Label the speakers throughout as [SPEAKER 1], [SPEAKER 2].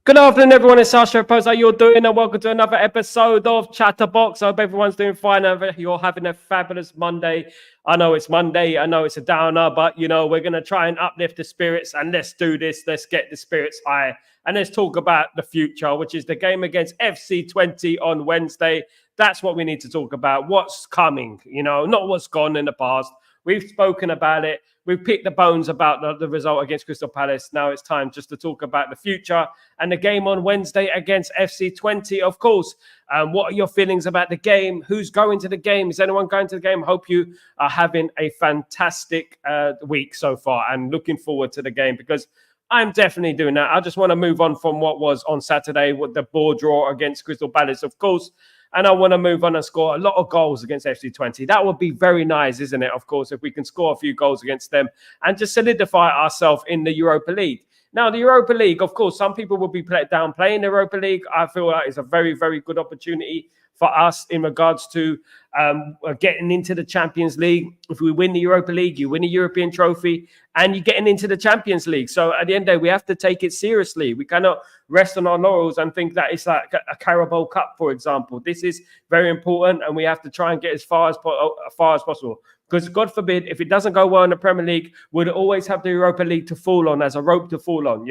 [SPEAKER 1] Good afternoon, everyone. It's Sal Post. How you're doing? And welcome to another episode of Chatterbox. I hope everyone's doing fine. You're having a fabulous Monday. I know it's Monday. I know it's a downer, but we're going to try and uplift the spirits and let's do this. Let's get the spirits high and let's talk about the future, which is the game against FC Twente on Wednesday. That's what we need to talk about. What's coming, not what's gone in the past. We've spoken about it. We've picked the bones about the result against Crystal Palace. Now it's time just to talk about the future and the game on Wednesday against FC Twente, of course. What are your feelings about the game? Who's going to the game? Is anyone going to the game? Hope you are having a fantastic week so far and looking forward to the game because I'm definitely doing that. I just want to move on from what was on Saturday with the ball draw against Crystal Palace, of course. And I want to move on and score a lot of goals against FC Twente. That would be very nice, isn't it? Of course, if we can score a few goals against them and just solidify ourselves in the Europa League. Now, the Europa League, of course, some people will be downplaying the Europa League. I feel like it's a very, very good opportunity for us in regards to getting into the Champions League. If we win the Europa League, you win a European trophy, and you're getting into the Champions League. So at the end of the day, we have to take it seriously. We cannot rest on our laurels and think that it's like a Carabao Cup, for example. This is very important, and we have to try and get as far as possible. Because God forbid, if it doesn't go well in the Premier League, we'd always have the Europa League to fall on as a rope to fall on,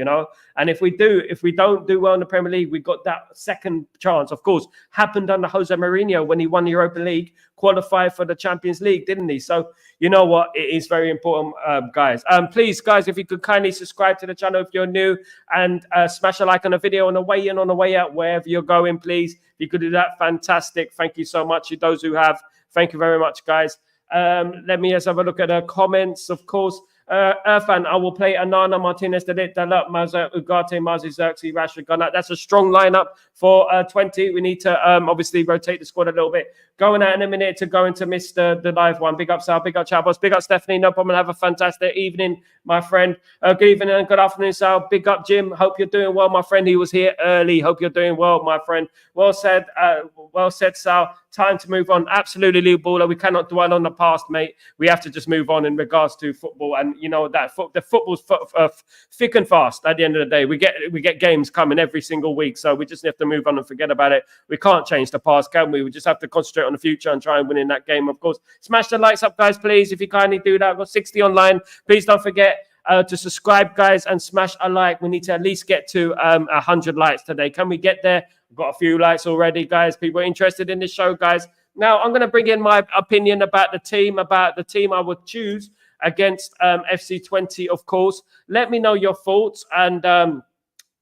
[SPEAKER 1] And if we don't do well in the Premier League, we've got that second chance. Of course, happened under Jose Mourinho when he won the Europa League, qualified for the Champions League, didn't he? So you know what? It is very important, guys. Please, guys, if you could kindly subscribe to the channel if you're new and smash a like on the video on the way in, on the way out, wherever you're going, please. If you could do that, fantastic. Thank you so much to those who have. Thank you very much, guys. Let me just have a look at the comments, of course. Irfan, I will play Anana, Martinez, Dalit, Dalot, Maza, Ugarte, Mazi, Xerxes, Rashford, Gunnar. That's a strong lineup for 20. We need to obviously rotate the squad a little bit. Going out in a minute to go into miss the live one. Big up Sal, big up Chatterbox, big up Stephanie. No problem. Have a fantastic evening, my friend. Good evening and good afternoon, Sal. Big up Jim. Hope you're doing well, my friend. He was here early. Hope you're doing well, my friend. Well said, Sal. Time to move on. Absolutely, Leo Baller. We cannot dwell on the past, mate. We have to just move on in regards to football. And you know that the football's thick and fast. At the end of the day, we get games coming every single week, so we just have to move on and forget about it. We can't change the past, can we? We just have to concentrate on the future and try and win in that game. Of course, smash the likes up, guys, please. If you kindly do that, I've got 60 online. Please don't forget to subscribe, guys, and smash a like. We need to at least get to 100 likes today. Can we get there? We've got a few likes already, guys. People are interested in this show, guys. Now, I'm going to bring in my opinion about the team I would choose against FC Twente, of course. Let me know your thoughts, and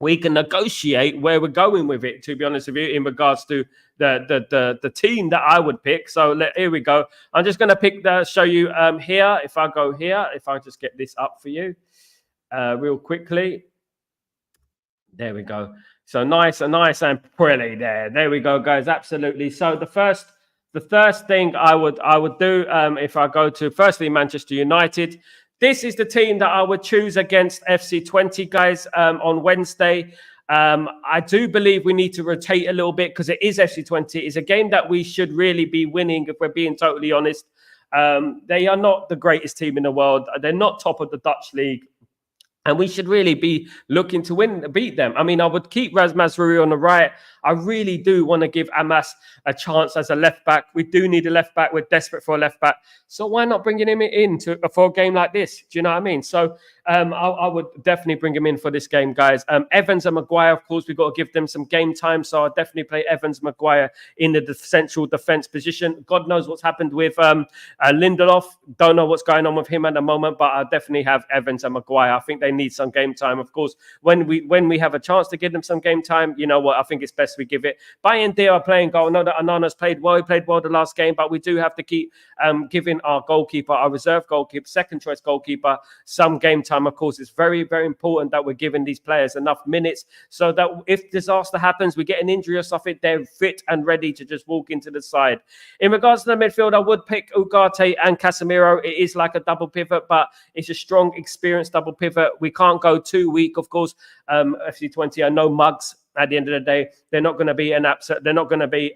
[SPEAKER 1] we can negotiate where we're going with it, to be honest with you, in regards to the team that I would pick. So here we go. I'm just going to show you here. If I go here, if I just get this up for you real quickly. There we go. So nice and pretty there. There we go, guys. Absolutely. So the first thing I would do if I go to firstly Manchester United. This is the team that I would choose against FC Twente, guys, on Wednesday. I do believe we need to rotate a little bit because it is FC Twente. It's a game that we should really be winning, if we're being totally honest. They are not the greatest team in the world. They're not top of the Dutch league. And we should really be looking to beat them. I mean, I would keep Raz Mazraoui on the right. I really do want to give Amas a chance as a left back. We do need a left back. We're desperate for a left back. So why not bringing him in for a game like this? Do you know what I mean? So I would definitely bring him in for this game, guys. Evans and Maguire, of course, we've got to give them some game time. So I'll definitely play Evans, Maguire in the central defense position. God knows what's happened with Lindelof. Don't know what's going on with him at the moment, but I'll definitely have Evans and Maguire. I think they need some game time. Of course, when we have a chance to give them some game time, you know what? I think it's best we give it. Bayern Dia are playing goal. I know that Anana's played well. He played well the last game, but we do have to keep giving our goalkeeper, our reserve goalkeeper, second choice goalkeeper, some game time. Of course, it's very, very important that we're giving these players enough minutes so that if disaster happens, we get an injury or something, they're fit and ready to just walk into the side. In regards to the midfield, I would pick Ugarte and Casemiro. It is like a double pivot, but it's a strong, experienced double pivot. We can't go too weak, of course. FC Twente, I know Muggs At the end of the day, they're not going to be they're not going to be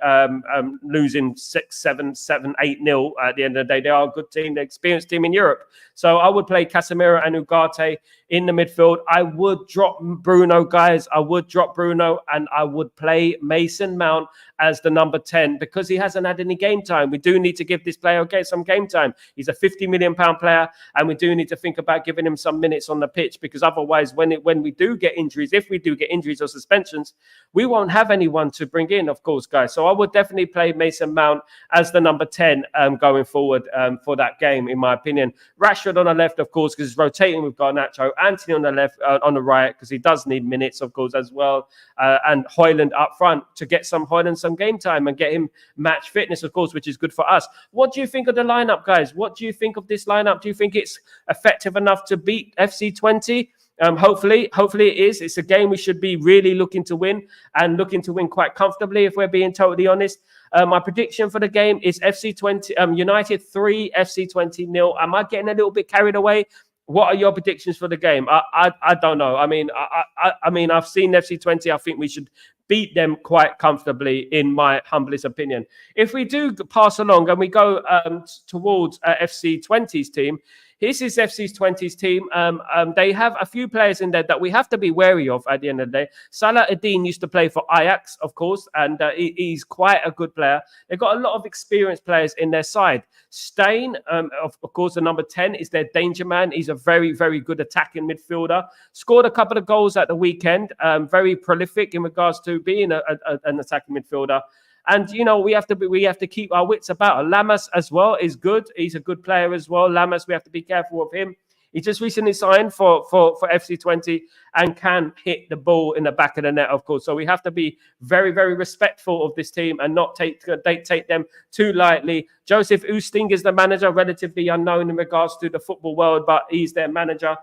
[SPEAKER 1] losing 6, 7, 7, 8-0 at the end of the day. They are a good team, they're an experienced team in Europe. So I would play Casemiro and Ugarte in the midfield. I would drop Bruno, guys. I would drop Bruno, and I would play Mason Mount as the number 10 because he hasn't had any game time. We do need to give this player some game time. He's a £50 million player, and we do need to think about giving him some minutes on the pitch because otherwise, when we do get injuries, if we do get injuries or suspensions, we won't have anyone to bring in, of course, guys. So I would definitely play Mason Mount as the number 10 going forward for that game, in my opinion. Rashford on the left, of course, because he's rotating with Garnacho. Anthony on the left, on the right, because he does need minutes, of course, as well. And Højlund up front to get Højlund some game time and get him match fitness, of course, which is good for us. What do you think of the lineup, guys? What do you think of this lineup? Do you think it's effective enough to beat FC Twente? Hopefully it is. It's a game we should be really looking to win and looking to win quite comfortably, if we're being totally honest. My prediction for the game is FC Twente, United 3, FC Twente 0. Am I getting a little bit carried away? What are your predictions for the game? I don't know. I mean, I've seen FC Twente. I think we should beat them quite comfortably, in my humblest opinion. If we do pass along and we go towards FC Twente's team, this is FC Twente's team. They have a few players in there that we have to be wary of at the end of the day. Salah Adin used to play for Ajax, of course, and he's quite a good player. They've got a lot of experienced players in their side. Stein, of course, the number 10 is their danger man. He's a very, very good attacking midfielder. Scored a couple of goals at the weekend. Very prolific in regards to being an attacking midfielder. And, you know, we have to keep our wits about. Lamas as well is good. He's a good player as well. Lamas, we have to be careful of him. He just recently signed for FC Twente and can hit the ball in the back of the net, of course. So we have to be very, very respectful of this team and not take them too lightly. Joseph Oosting is the manager, relatively unknown in regards to the football world, but he's their manager.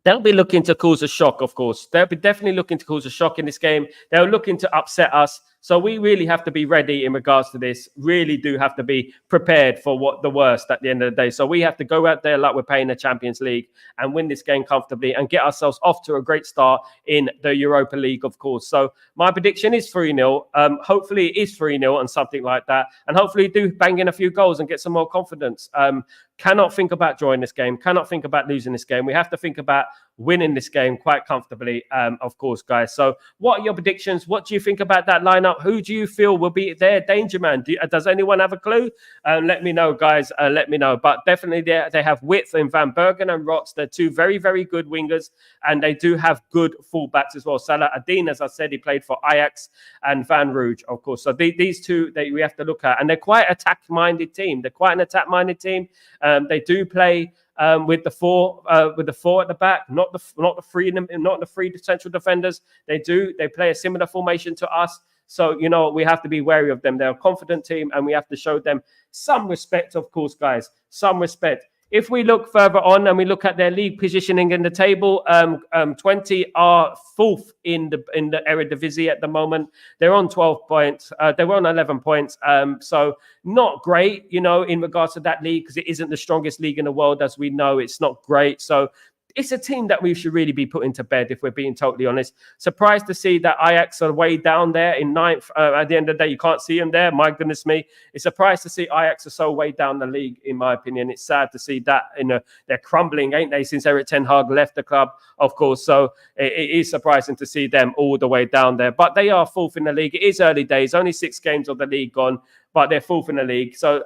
[SPEAKER 1] They'll be looking to cause a shock, of course. They'll be definitely looking to cause a shock in this game. They're looking to upset us. So we really have to be ready in regards to this. Really do have to be prepared for what the worst at the end of the day. So we have to go out there like we're playing the Champions League and win this game comfortably and get ourselves off to a great start in the Europa League, of course. So my prediction is 3-0. Hopefully it is 3-0 and something like that. And hopefully do bang in a few goals and get some more confidence. Cannot think about drawing this game. Cannot think about losing this game. We have to think about winning this game quite comfortably, of course, guys. So what are your predictions? What do you think about that lineup? Who do you feel will be their danger man? Does anyone have a clue? Let me know, guys. Let me know. But definitely they have width in Van Bergen and Rots. They're two very, very good wingers, and they do have good fullbacks as well. Salah Adin, as I said, he played for Ajax, and Van Rouge, of course. So these two we have to look at, and they're quite attack-minded team. They're quite an attack-minded team. They do play with the four at the back, not the three central defenders. They play a similar formation to us. So, you know, we have to be wary of them. They're a confident team, and we have to show them some respect, of course, guys. Some respect. If we look further on and we look at their league positioning in the table, Twente are fourth in the Eredivisie at the moment. They're on 12 points. They were on 11 points. So not great, you know, in regards to that league, because it isn't the strongest league in the world, as we know. It's not great. So it's a team that we should really be putting to bed, if we're being totally honest. Surprised to see that Ajax are way down there in ninth. At the end of the day, you can't see them there. My goodness me. It's surprised to see Ajax are so way down the league, in my opinion. It's sad to see that. You know, they're crumbling, ain't they, since Erik ten Hag left the club, of course. So it is surprising to see them all the way down there. But they are fourth in the league. It is early days. Only 6 games of the league gone, but they're fourth in the league. So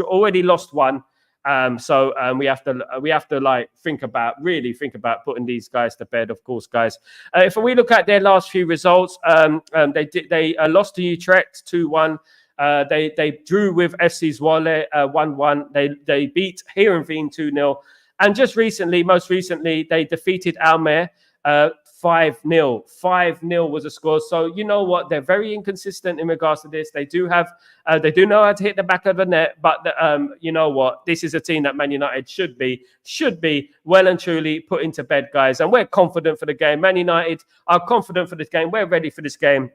[SPEAKER 1] already lost one. We have to like think about putting these guys to bed, of course, guys. If we look at their last few results, they lost to Utrecht 2-1. They drew with FC Zwolle 1-1. They beat Heerenveen 2-0, and most recently they defeated Almere 5-0. 5-0 was a score. So you know what? They're very inconsistent in regards to this. They do know how to hit the back of the net, but you know what? This is a team that Man United should be well and truly put into bed, guys. And we're confident for the game. Man United are confident for this game. We're ready for this game.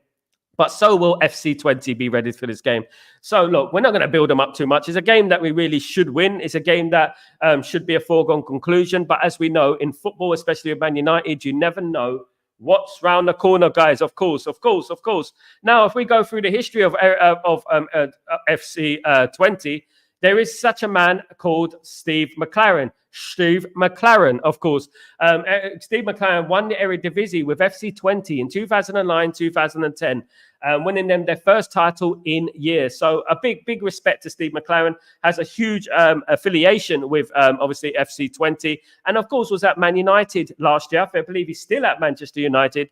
[SPEAKER 1] But so will FC Twente be ready for this game. So, look, we're not going to build them up too much. It's a game that we really should win. It's a game that should be a foregone conclusion. But as we know, in football, especially with Man United, you never know What's round the corner, guys? Of course. Now, if we go through the history of FC Twente, there is such a man called Steve McLaren. Steve McLaren, of course. Steve McLaren won the Eredivisie with FC Twente in 2009, 2010. Winning them their first title in years. So a big respect to Steve McLaren. Has a huge affiliation with obviously FC Twente, and of course was at Man United last year. I believe he's still at Manchester United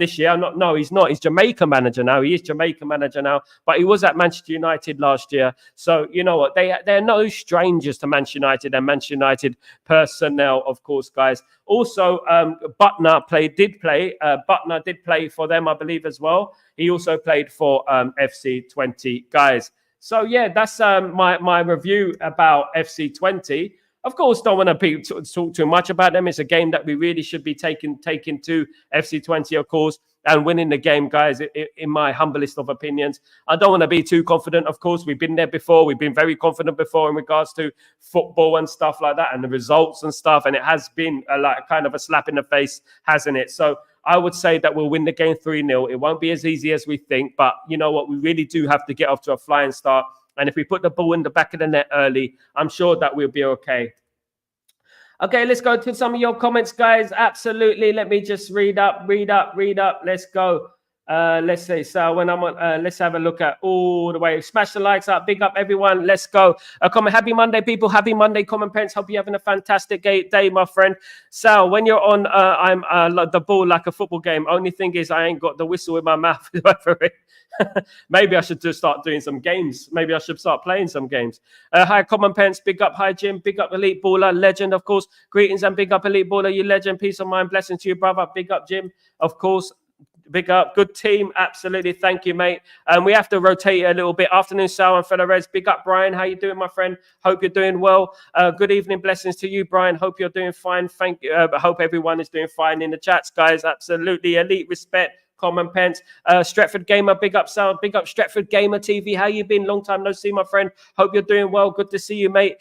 [SPEAKER 1] this year. No, he's not. He's Jamaica manager now. He is Jamaica manager now, but he was at Manchester United last year. So you know what? They're no strangers to Manchester United and Manchester United personnel, of course, guys. Also, Butner did play for them, I believe, as well. He also played for FC Twente, guys. So yeah, that's my review about FC Twente. Of course, don't want to talk too much about them. It's a game that we really should be taking to FC Twente, of course, and winning the game, guys, in my humblest of opinions. I don't want to be too confident, of course. We've been there before. We've been very confident before in regards to football and stuff like that and the results and stuff. And it has been like kind of a slap in the face, hasn't it? So I would say that we'll win the game 3-0. It won't be as easy as we think. But you know what? We really do have to get off to a flying start. And if we put the ball in the back of the net early, I'm sure that we'll be okay. Okay, let's go to some of your comments, guys. Absolutely. Let me just read up. Let's go. Let's say, so when I'm on, let's have a look at all the way. Smash the likes up. Big up, everyone. Let's go. Comment. Happy Monday, people. Happy Monday, Common Pence. Hope you're having a fantastic day, my friend. Sal, when you're on, I'm the ball like a football game. Only thing is, I ain't got the whistle in my mouth. Maybe I should just start doing some games. Maybe I should start playing some games. Hi, Common Pence. Big up. Hi, Jim. Big up, Elite Baller. Legend, of course. Greetings and big up, Elite Baller. You legend. Peace of mind. Blessings to you, brother. Big up, Jim. Of course. Big up. Good team. Absolutely. Thank you, mate. We have to rotate a little bit. Afternoon, Sal and fellow Reds. Big up, Brian. How you doing, my friend? Hope you're doing well. Good evening. Blessings to you, Brian. Hope you're doing fine. Thank you. Hope everyone is doing fine in the chats, guys. Absolutely. Elite respect. Common Pence. Stretford Gamer. Big up, Sal. Big up, Stretford Gamer TV. How you been? Long time no see, my friend. Hope you're doing well. Good to see you, mate.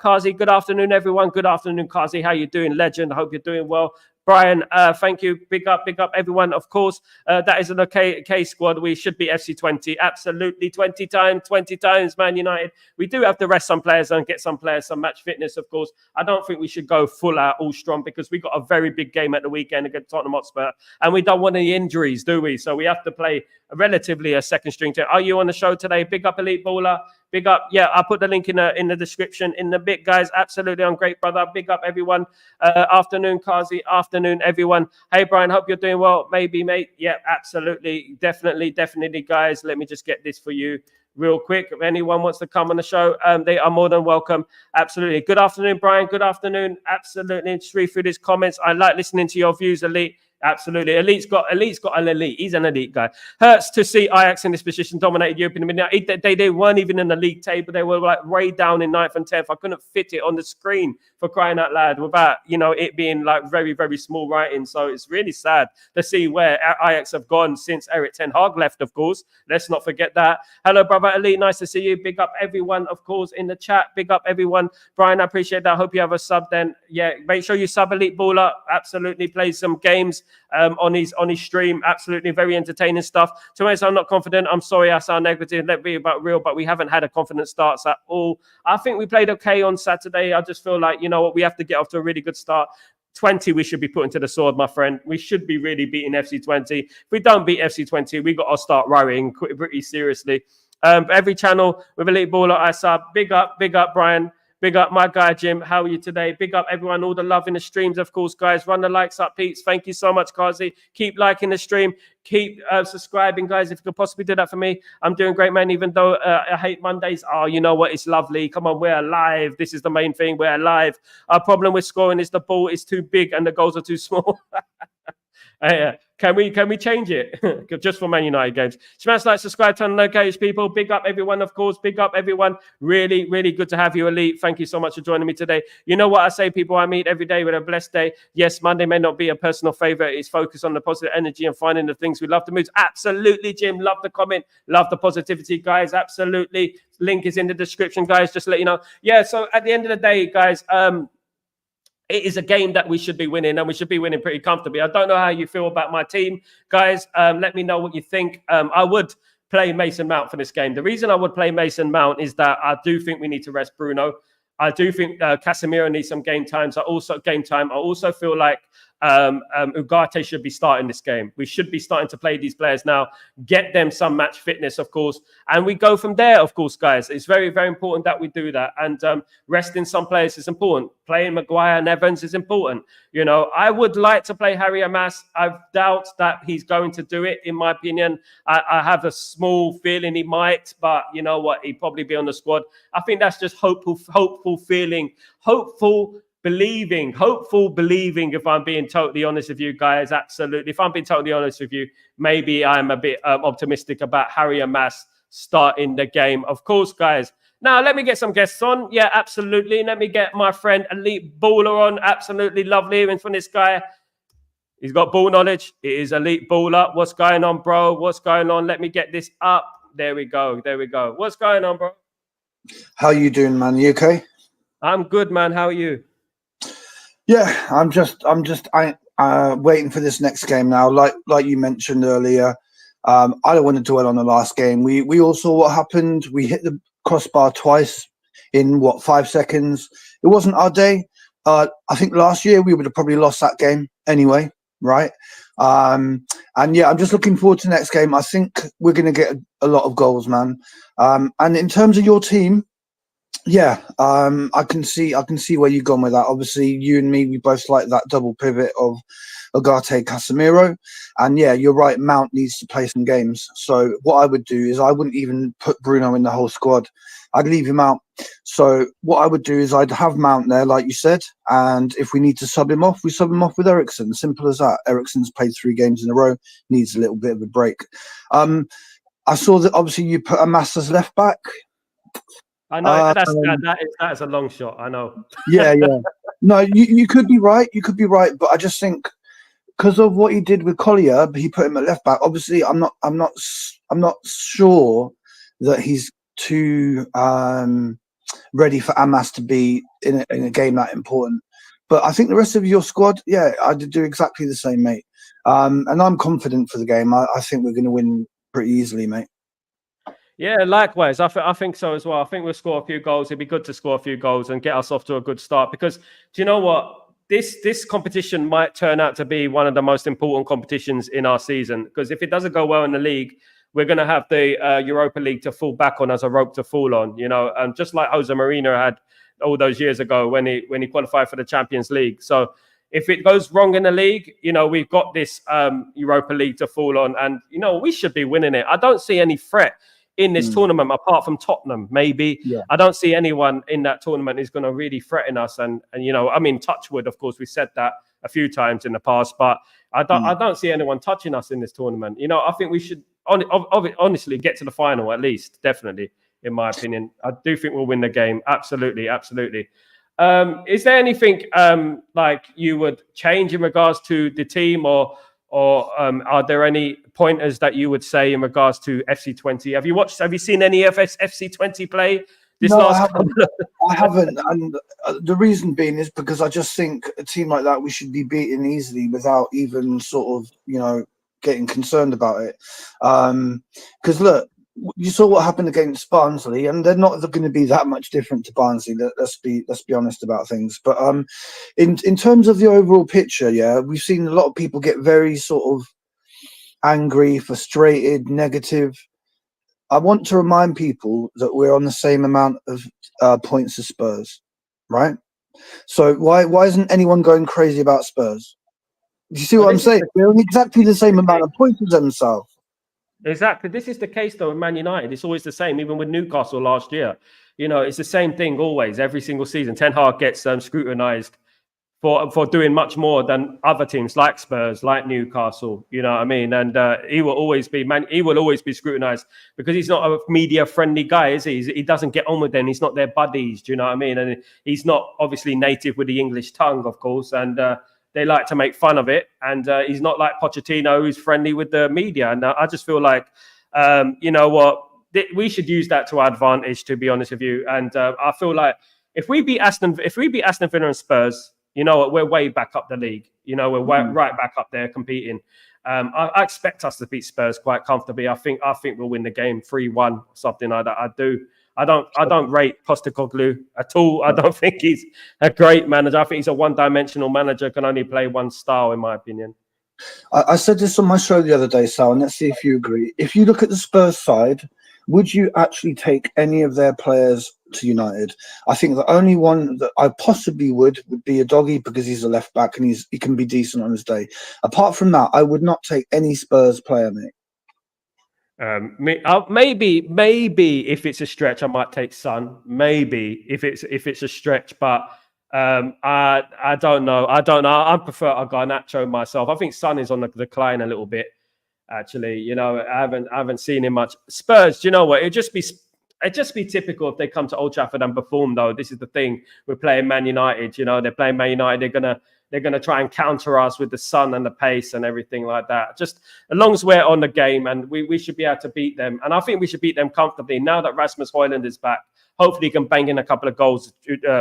[SPEAKER 1] Kazi, good afternoon, everyone. Good afternoon, Kazi. How you doing? Legend. Hope you're doing well. Brian, thank you. Big up, everyone. Of course, that is an okay squad. We should be FC Twente. Absolutely. 20 times, Man United. We do have to rest some players and get some players some match fitness, of course. I don't think we should go full out all strong because we got a very big game at the weekend against Tottenham Hotspur. And we don't want any injuries, do we? So we have to play relatively a second string team. Are you on the show today? Big up, Elite Baller. Big up. Yeah, I'll put the link in the description in the bit, guys. Absolutely. I'm great, brother. Big up, everyone. Afternoon, Kazi. Afternoon, everyone. Hey, Brian. Hope you're doing well. Maybe, mate. Yeah, absolutely. Definitely, guys. Let me just get this for you real quick. If anyone wants to come on the show, they are more than welcome. Absolutely. Good afternoon, Brian. Good afternoon. Absolutely. Just read through these comments. I like listening to your views, Elite. Absolutely. Elite's got an elite. He's an elite guy. Hurts to see Ajax in this position dominated Europe in the midnight. They weren't even in the league table. They were like way down in 9th and 10th. I couldn't fit it on the screen for crying out loud without, it being like very, very small writing. So it's really sad to see where Ajax have gone since Erik ten Hag left, of course. Let's not forget that. Hello, brother Elite. Nice to see you. Big up everyone, of course, in the chat. Big up everyone. Brian, I appreciate that. I hope you have a sub then. Yeah, make sure you sub Elite Baller. Absolutely. Play some games on his stream. Absolutely very entertaining stuff. To be honest, I'm not confident. I'm sorry I sound negative. Let's be about real, but we haven't had a confident start at all. I think we played okay on Saturday. I just feel like, what, we have to get off to a really good start. 20 we should be putting to the sword, my friend. We should be really beating FC Twente. If we don't beat FC Twente, we got to start rowing pretty seriously. Every channel with Elite Baller, I sub. Big up, Brian. Big up my guy, Jim. How are you today? Big up everyone, all the love in the streams, of course, guys. Run the likes up, Pete's. Thank you so much, Kazi. Keep liking the stream. Keep subscribing, guys. If you could possibly do that for me, I'm doing great, man, even though I hate Mondays. Oh, you know what? It's lovely. Come on, we're alive. This is the main thing. We're alive. Our problem with scoring is the ball is too big and the goals are too small. Can we change it just for Man United games? Smash like, subscribe, turn on notifications, people. Big up everyone, of course. Big up everyone. Really, really good to have you, Elite. Thank you so much for joining me today. You know what I say, people? I meet every day with a blessed day. Yes, Monday may not be a personal favorite. It's focused on the positive energy and finding the things we love to move. Absolutely, Jim. Love the comment. Love the positivity, guys. Absolutely. Link is in the description, guys. Just to let you know. Yeah. So at the end of the day, guys, it is a game that we should be winning, and we should be winning pretty comfortably. I don't know how you feel about my team, guys. Let me know what you think. I would play Mason Mount for this game. The reason I would play Mason Mount is that I do think we need to rest Bruno. I do think Casemiro needs some game time. I also feel like Ugarte should be starting this game. We should be starting to play these players now, get them some match fitness, of course, and we go from there, of course, guys. It's very, very important that we do that. And resting some players is important. Playing Maguire and Evans is important. You know, I would like to play Harry Amas. I doubt that he's going to do it, in my opinion. I have a small feeling he might, but you know what? He'd probably be on the squad. I think that's just hopeful feeling, hopeful believing, if I'm being totally honest with you guys. Absolutely. If I'm being totally honest with you, maybe I'm a bit optimistic about Harry Amas starting the game. Of course, guys. Now, let me get some guests on. Yeah, absolutely. Let me get my friend Elite Baller on. Absolutely lovely hearing from this guy. He's got ball knowledge. It is Elite Baller. What's going on, bro? What's going on? Let me get this up. There we go. What's going on, bro?
[SPEAKER 2] How you doing, man? You okay?
[SPEAKER 1] I'm good, man. How are you?
[SPEAKER 2] Yeah, I'm just waiting for this next game now. Like you mentioned earlier, I don't want to dwell on the last game. We all saw what happened. We hit the crossbar twice in 5 seconds. It wasn't our day. I think last year we would have probably lost that game anyway, right? And yeah, I'm just looking forward to the next game. I think we're going to get a lot of goals, man. And in terms of your team, yeah, I can see where you've gone with that. Obviously, you and me, we both like that double pivot of Ugarte, Casemiro, and yeah, you're right. Mount needs to play some games. So what I would do is I wouldn't even put Bruno in the whole squad. I'd leave him out. So what I would do is I'd have Mount there, like you said, and if we need to sub him off, we sub him off with Eriksen. Simple as that. Eriksen's played 3 games in a row, needs a little bit of a break. I saw that obviously you put Amas as left back.
[SPEAKER 1] I know that is a long shot. I know.
[SPEAKER 2] Yeah. No, you could be right. You could be right, but I just think because of what he did with Collier, he put him at left back. Obviously, I'm not sure that he's too ready for Amas to be in a game that important. But I think the rest of your squad, yeah, I'd do exactly the same, mate. And I'm confident for the game. I think we're going to win pretty easily, mate.
[SPEAKER 1] Yeah, likewise. I think so as well. I think we'll score a few goals. It'd be good to score a few goals and get us off to a good start because, do you know what? This competition might turn out to be one of the most important competitions in our season because if it doesn't go well in the league, we're going to have the Europa League to fall back on as a rope to fall on, you know, and just like Jose Mourinho had all those years ago when he qualified for the Champions League. So if it goes wrong in the league, you know, we've got this Europa League to fall on and, you know, we should be winning it. I don't see any threat in this tournament, apart from Tottenham, maybe. Yeah. I don't see anyone in that tournament who's going to really threaten us. And you know, I mean, touch wood, of course, we said that a few times in the past, but I don't see anyone touching us in this tournament. You know, I think we should honestly get to the final at least, definitely, in my opinion. I do think we'll win the game. Absolutely. Is there anything like you would change in regards to the team or are there any pointers that you would say in regards to FC Twente? Have you seen any of FC Twente play this last couple?
[SPEAKER 2] I haven't. And the reason being is because I just think a team like that, we should be beaten easily without even sort of, you know, getting concerned about it. Because look, you saw what happened against Barnsley, and they're not going to be that much different to Barnsley. Let's be honest about things. But in terms of the overall picture, yeah, we've seen a lot of people get very sort of angry, frustrated, negative. I want to remind people that we're on the same amount of points as Spurs, right? So why isn't anyone going crazy about Spurs? Do you see what I'm saying? We're on exactly the same amount of points as themselves.
[SPEAKER 1] Exactly. This is the case, though, in Man United. It's always the same, even with Newcastle last year. You know, it's the same thing always, every single season. Ten Hag gets scrutinised for doing much more than other teams like Spurs, like Newcastle. You know what I mean? And he will always be scrutinised because he's not a media-friendly guy, is he? He doesn't get on with them. He's not their buddies. Do you know what I mean? And he's not obviously native with the English tongue, of course. And they like to make fun of it. And he's not like Pochettino, who's friendly with the media. And I just feel like, you know what, we should use that to our advantage, to be honest with you. And I feel like if we beat Aston Villa and Spurs, You know what? We're way back up the league. You know, we're right back up there competing. I expect us to beat Spurs quite comfortably. I think we'll win the game 3-1, something like that. I do. I don't rate Postecoglou at all. I don't think he's a great manager. I think he's a one-dimensional manager, can only play one style, in my opinion.
[SPEAKER 2] I said this on my show the other day, Sal, and let's see if you agree. If you look at the Spurs side, would you actually take any of their players to United? I think the only one that I possibly would be a Doggy, because he's a left back and he can be decent on his day. Apart from that, I would not take any Spurs player, mate.
[SPEAKER 1] Maybe if it's a stretch, I might take Son. Maybe if it's a stretch, but I don't know. I prefer a Garnacho myself. I think Son is on the decline a little bit. Actually, you know, I haven't seen him much. Spurs, do you know what? It'd just be typical if they come to Old Trafford and perform. Though this is the thing, we're playing Man United. You know, they're playing Man United. They're gonna try and counter us with the sun and the pace and everything like that. Just as long as we're on the game, and we should be able to beat them. And I think we should beat them comfortably. Now that Rasmus Højlund is back, hopefully he can bang in a couple of goals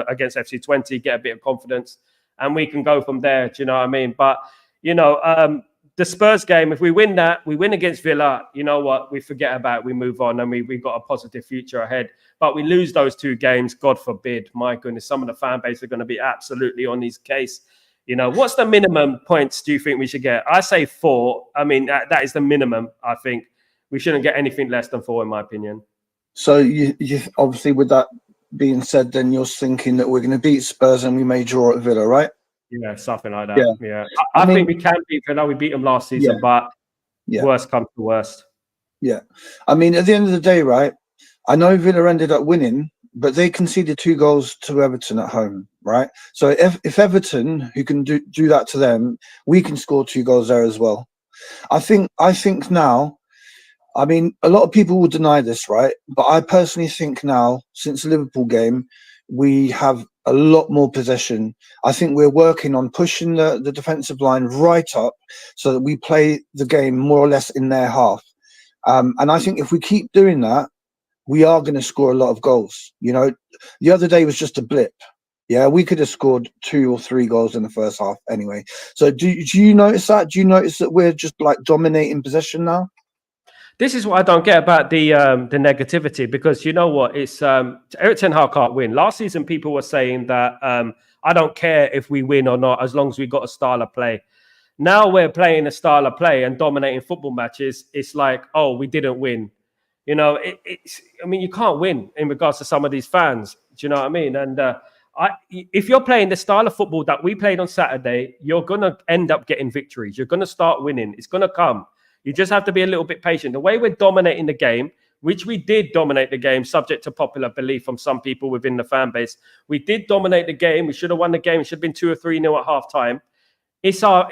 [SPEAKER 1] against FC Twente, get a bit of confidence, and we can go from there. Do you know what I mean? But you know, the Spurs game, if we win that, we win against Villa, you know what? We forget about it, we move on, and we've got a positive future ahead. But we lose those two games, God forbid. My goodness, some of the fan base are going to be absolutely on his case. You know, what's the minimum points do you think we should get? I say 4. I mean, that is the minimum. I think we shouldn't get anything less than 4, in my opinion.
[SPEAKER 2] So you obviously, with that being said, then you're thinking that we're going to beat Spurs and we may draw at Villa, right?
[SPEAKER 1] Yeah, something like that. Yeah. I think we can beat Villa. We beat them last season, but worst comes to worst. Yeah.
[SPEAKER 2] I mean, at the end of the day, right, I know Villa ended up winning, but they conceded 2 goals to Everton at home, right? So if Everton, who can do that to them, we can score 2 goals there as well. I think now, I mean, a lot of people will deny this, right? But I personally think now, since the Liverpool game, we have a lot more possession. I think we're working on pushing the defensive line right up so that we play the game more or less in their half. And I think if we keep doing that, we are going to score a lot of goals. You know, the other day was just a blip. Yeah, we could have scored 2 or 3 goals in the first half anyway. So do you notice that? Do you notice that we're just like dominating possession now?
[SPEAKER 1] This is what I don't get about the negativity, because you know what? It's Erik ten Hag can't win. Last season, people were saying that I don't care if we win or not, as long as we got a style of play. Now we're playing a style of play and dominating football matches. It's like, oh, we didn't win. You know, I mean, you can't win in regards to some of these fans. Do you know what I mean? And if you're playing the style of football that we played on Saturday, you're going to end up getting victories. You're going to start winning. It's going to come. You just have to be a little bit patient. The way we're dominating the game, which we did dominate the game, subject to popular belief from some people within the fan base. We did dominate the game. We should have won the game. It should have been 2 or 3-0 at half time. It's our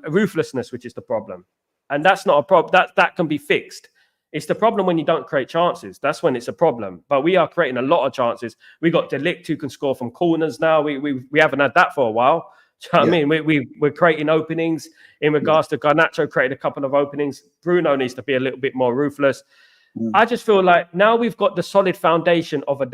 [SPEAKER 1] ruthlessness, which is the problem. And that's not a problem. That can be fixed. It's the problem when you don't create chances. That's when it's a problem. But we are creating a lot of chances. We got De Ligt, who can score from corners now. We haven't had that for a while. Do you know what I mean? We're creating openings. In regards to Garnacho, created a couple of openings. Bruno needs to be a little bit more ruthless. I just feel like now we've got the solid foundation of a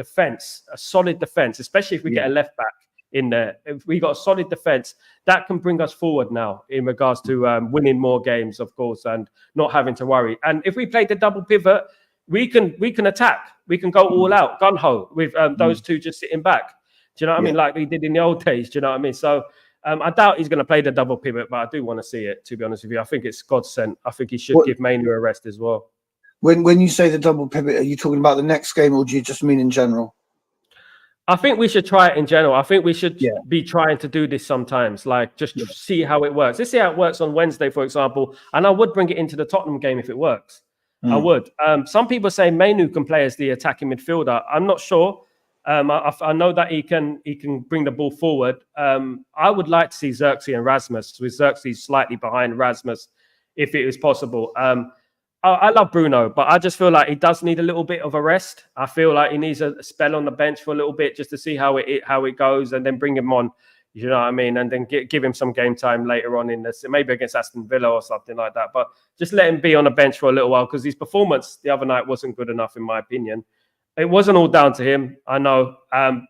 [SPEAKER 1] solid defense, especially if we get a left back in there. If we got a solid defense, that can bring us forward now in regards to winning more games, of course, and not having to worry. And if we play the double pivot, we can attack. We can go all out, gun ho, with those two just sitting back. Do you know what I mean? Like we did in the old days. Do you know what I mean? So I doubt he's going to play the double pivot, but I do want to see it, to be honest with you. I think it's God sent. I think he should give Manu a rest as well.
[SPEAKER 2] When you say the double pivot, are you talking about the next game, or do you just mean in general?
[SPEAKER 1] I think we should try it in general. I think we should be trying to do this sometimes, like just see how it works. Let's see how it works on Wednesday, for example. And I would bring it into the Tottenham game if it works. I would. Some people say Manu can play as the attacking midfielder. I'm not sure. I know that he can bring the ball forward. I would like to see Xerxes and Rasmus, with Xerxes slightly behind Rasmus, if it is possible. I love Bruno, but I just feel like he does need a little bit of a rest. I feel like he needs a spell on the bench for a little bit just to see how it goes, and then bring him on. You know what I mean? And then give him some game time later on in this, maybe against Aston Villa or something like that. But just let him be on the bench for a little while, because his performance the other night wasn't good enough, in my opinion. It wasn't all down to him, I know,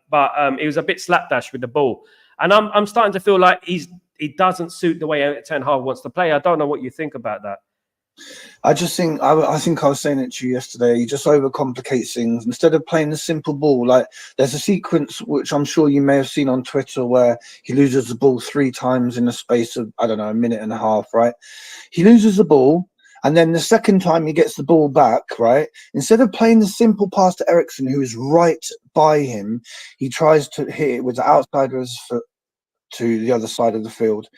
[SPEAKER 1] but he was a bit slapdash with the ball. And I'm starting to feel like he doesn't suit the way Ten Hag wants to play. I don't know what you think about that.
[SPEAKER 2] I just think I think I was saying it to you yesterday. He just overcomplicates things instead of playing the simple ball. Like there's a sequence which I'm sure you may have seen on Twitter where he loses the ball 3 times in the space of I don't know a minute and a half. Right, he loses the ball, and then the second time he gets the ball back. Right, instead of playing the simple pass to Eriksen, who is right by him, he tries to hit it with the outside of his foot to the other side of the field.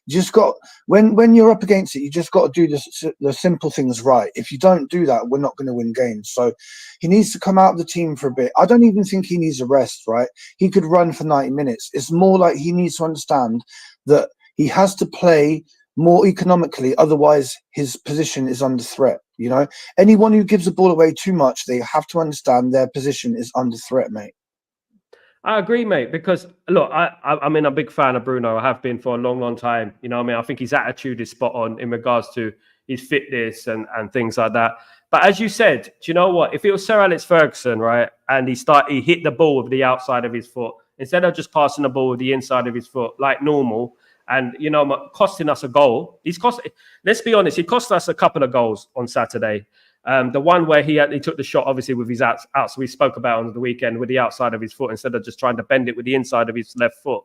[SPEAKER 2] You just got when you're up against it, you just got to do the simple things right. If you don't do that, we're not going to win games. So he needs to come out of the team for a bit. I don't even think he needs a rest, right? He could run for 90 minutes. It's more like he needs to understand that he has to play more economically, otherwise his position is under threat. You know, anyone who gives the ball away too much, they have to understand their position is under threat, mate.
[SPEAKER 1] I agree, mate, because look, I mean, I'm a big fan of Bruno. I have been for a long, long time. You know what I mean? I think his attitude is spot on in regards to his fitness and things like that. But as you said, do you know what? If it was Sir Alex Ferguson, right, and he hit the ball with the outside of his foot, instead of just passing the ball with the inside of his foot like normal, and, you know, costing us a goal, let's be honest, he cost us a couple of goals on Saturday. The one where he took the shot, obviously, with his out, so we spoke about on the weekend with the outside of his foot instead of just trying to bend it with the inside of his left foot.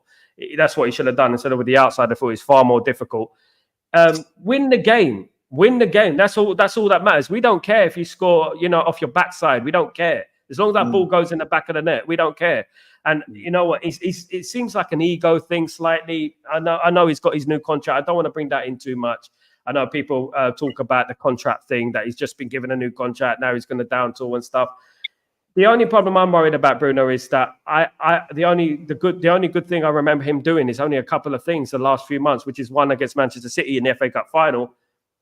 [SPEAKER 1] That's what he should have done instead of with the outside of the foot. It's far more difficult. Win the game. Win the game. That's all that matters. We don't care if you score, you know, off your backside. We don't care. As long as that ball goes in the back of the net, we don't care. And you know what? It seems like an ego thing slightly. I know he's got his new contract. I don't want to bring that in too much. I know people talk about the contract thing, that he's just been given a new contract. Now he's going to down tool and stuff. The only problem I'm worried about Bruno is that the only good thing I remember him doing is only a couple of things the last few months, which is one against Manchester City in the FA Cup final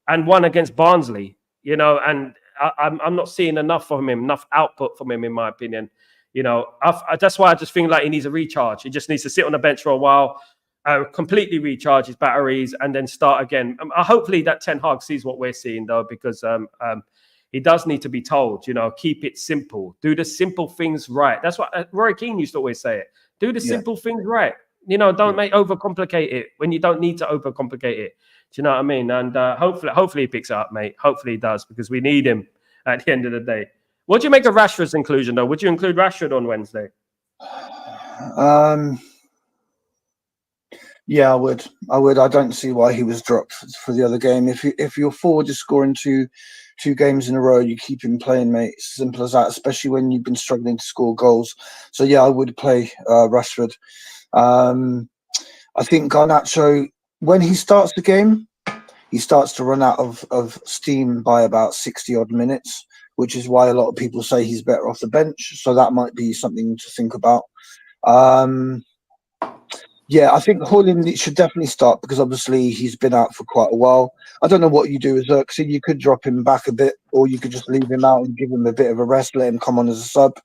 [SPEAKER 1] and one against Barnsley, you know, and I'm not seeing enough from him, enough output from him, in my opinion. You know, that's why I just feel like he needs a recharge. He just needs to sit on the bench for a while, completely recharge his batteries, and then start again. Hopefully that Ten Hag sees what we're seeing, though, because he does need to be told, you know, keep it simple. Do the simple things right. That's what Roy Keane used to always say it. Do the simple things right. You know, don't overcomplicate it when you don't need to overcomplicate it. Do you know what I mean? And hopefully he picks it up, mate. Hopefully he does, because we need him at the end of the day. What do you make of Rashford's inclusion, though? Would you include Rashford on Wednesday?
[SPEAKER 2] Yeah, I would. I don't see why he was dropped for the other game. If your forward is scoring two games in a row, you keep him playing, mate. It's simple as that, especially when you've been struggling to score goals. So, yeah, I would play Rashford. I think Garnacho, when he starts the game, he starts to run out of steam by about 60-odd minutes, which is why a lot of people say he's better off the bench. So that might be something to think about. Yeah, I think Højlund should definitely start, because obviously he's been out for quite a while. I don't know what you do with Xerxes. You could drop him back a bit, or you could just leave him out and give him a bit of a rest, let him come on as a sub.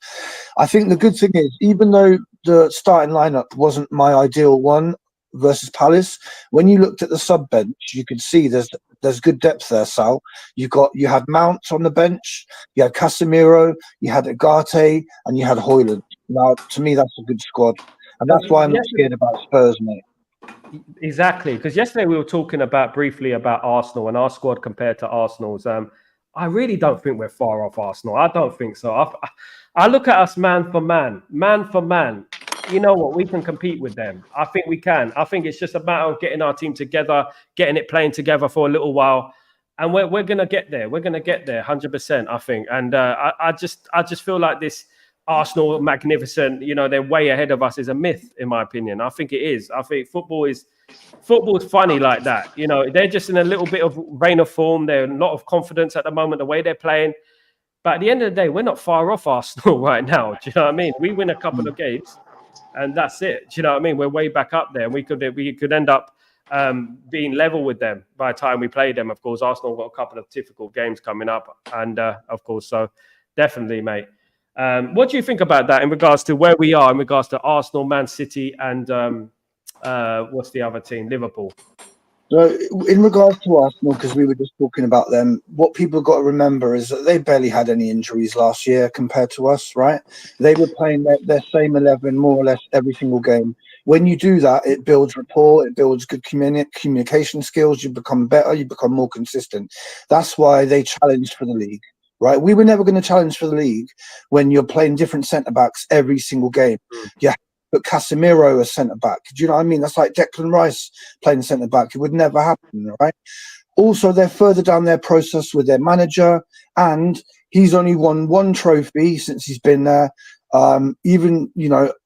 [SPEAKER 2] I think the good thing is, even though the starting lineup wasn't my ideal one versus Palace, when you looked at the sub bench, you could see there's good depth there, Sal. You had Mount on the bench, you had Casemiro, you had Ugarte, and you had Højlund. Now, to me, that's a good squad. And that's why I'm not scared about Spurs, mate.
[SPEAKER 1] Exactly, because yesterday we were talking briefly about Arsenal and our squad compared to Arsenal's. I really don't think we're far off Arsenal. I don't think so. I look at us man for man. You know what? We can compete with them. I think we can. I think it's just a matter of getting our team together, getting it playing together for a little while, and we're gonna get there. We're gonna get there, 100%. I think, and I just feel like this Arsenal magnificent, you know, they're way ahead of us, is a myth, in my opinion. I think it is. I think football's funny like that. You know, they're just in a little bit of reign of form. They're in a lot of confidence at the moment, the way they're playing. But at the end of the day, we're not far off Arsenal right now. Do you know what I mean? We win a couple of games, and that's it. Do you know what I mean? We're way back up there. We could end up being level with them by the time we play them. Of course, Arsenal got a couple of difficult games coming up, and of course, so definitely, mate. What do you think about that in regards to where we are in regards to Arsenal, Man City, and what's the other team, Liverpool?
[SPEAKER 2] So in regards to Arsenal, because we were just talking about them, what people got to remember is that they barely had any injuries last year compared to us, right? They were playing their same 11 more or less every single game. When you do that, it builds rapport, it builds good communication skills. You become better, you become more consistent. That's why they challenged for the league, right? We were never going to challenge for the league when you're playing different centre backs every single game.
[SPEAKER 1] Mm.
[SPEAKER 2] Yeah, but Casemiro as centre back. Do you know what I mean? That's like Declan Rice playing centre back. It would never happen, right? Also, they're further down their process with their manager, and he's only won one trophy since he's been there. Even,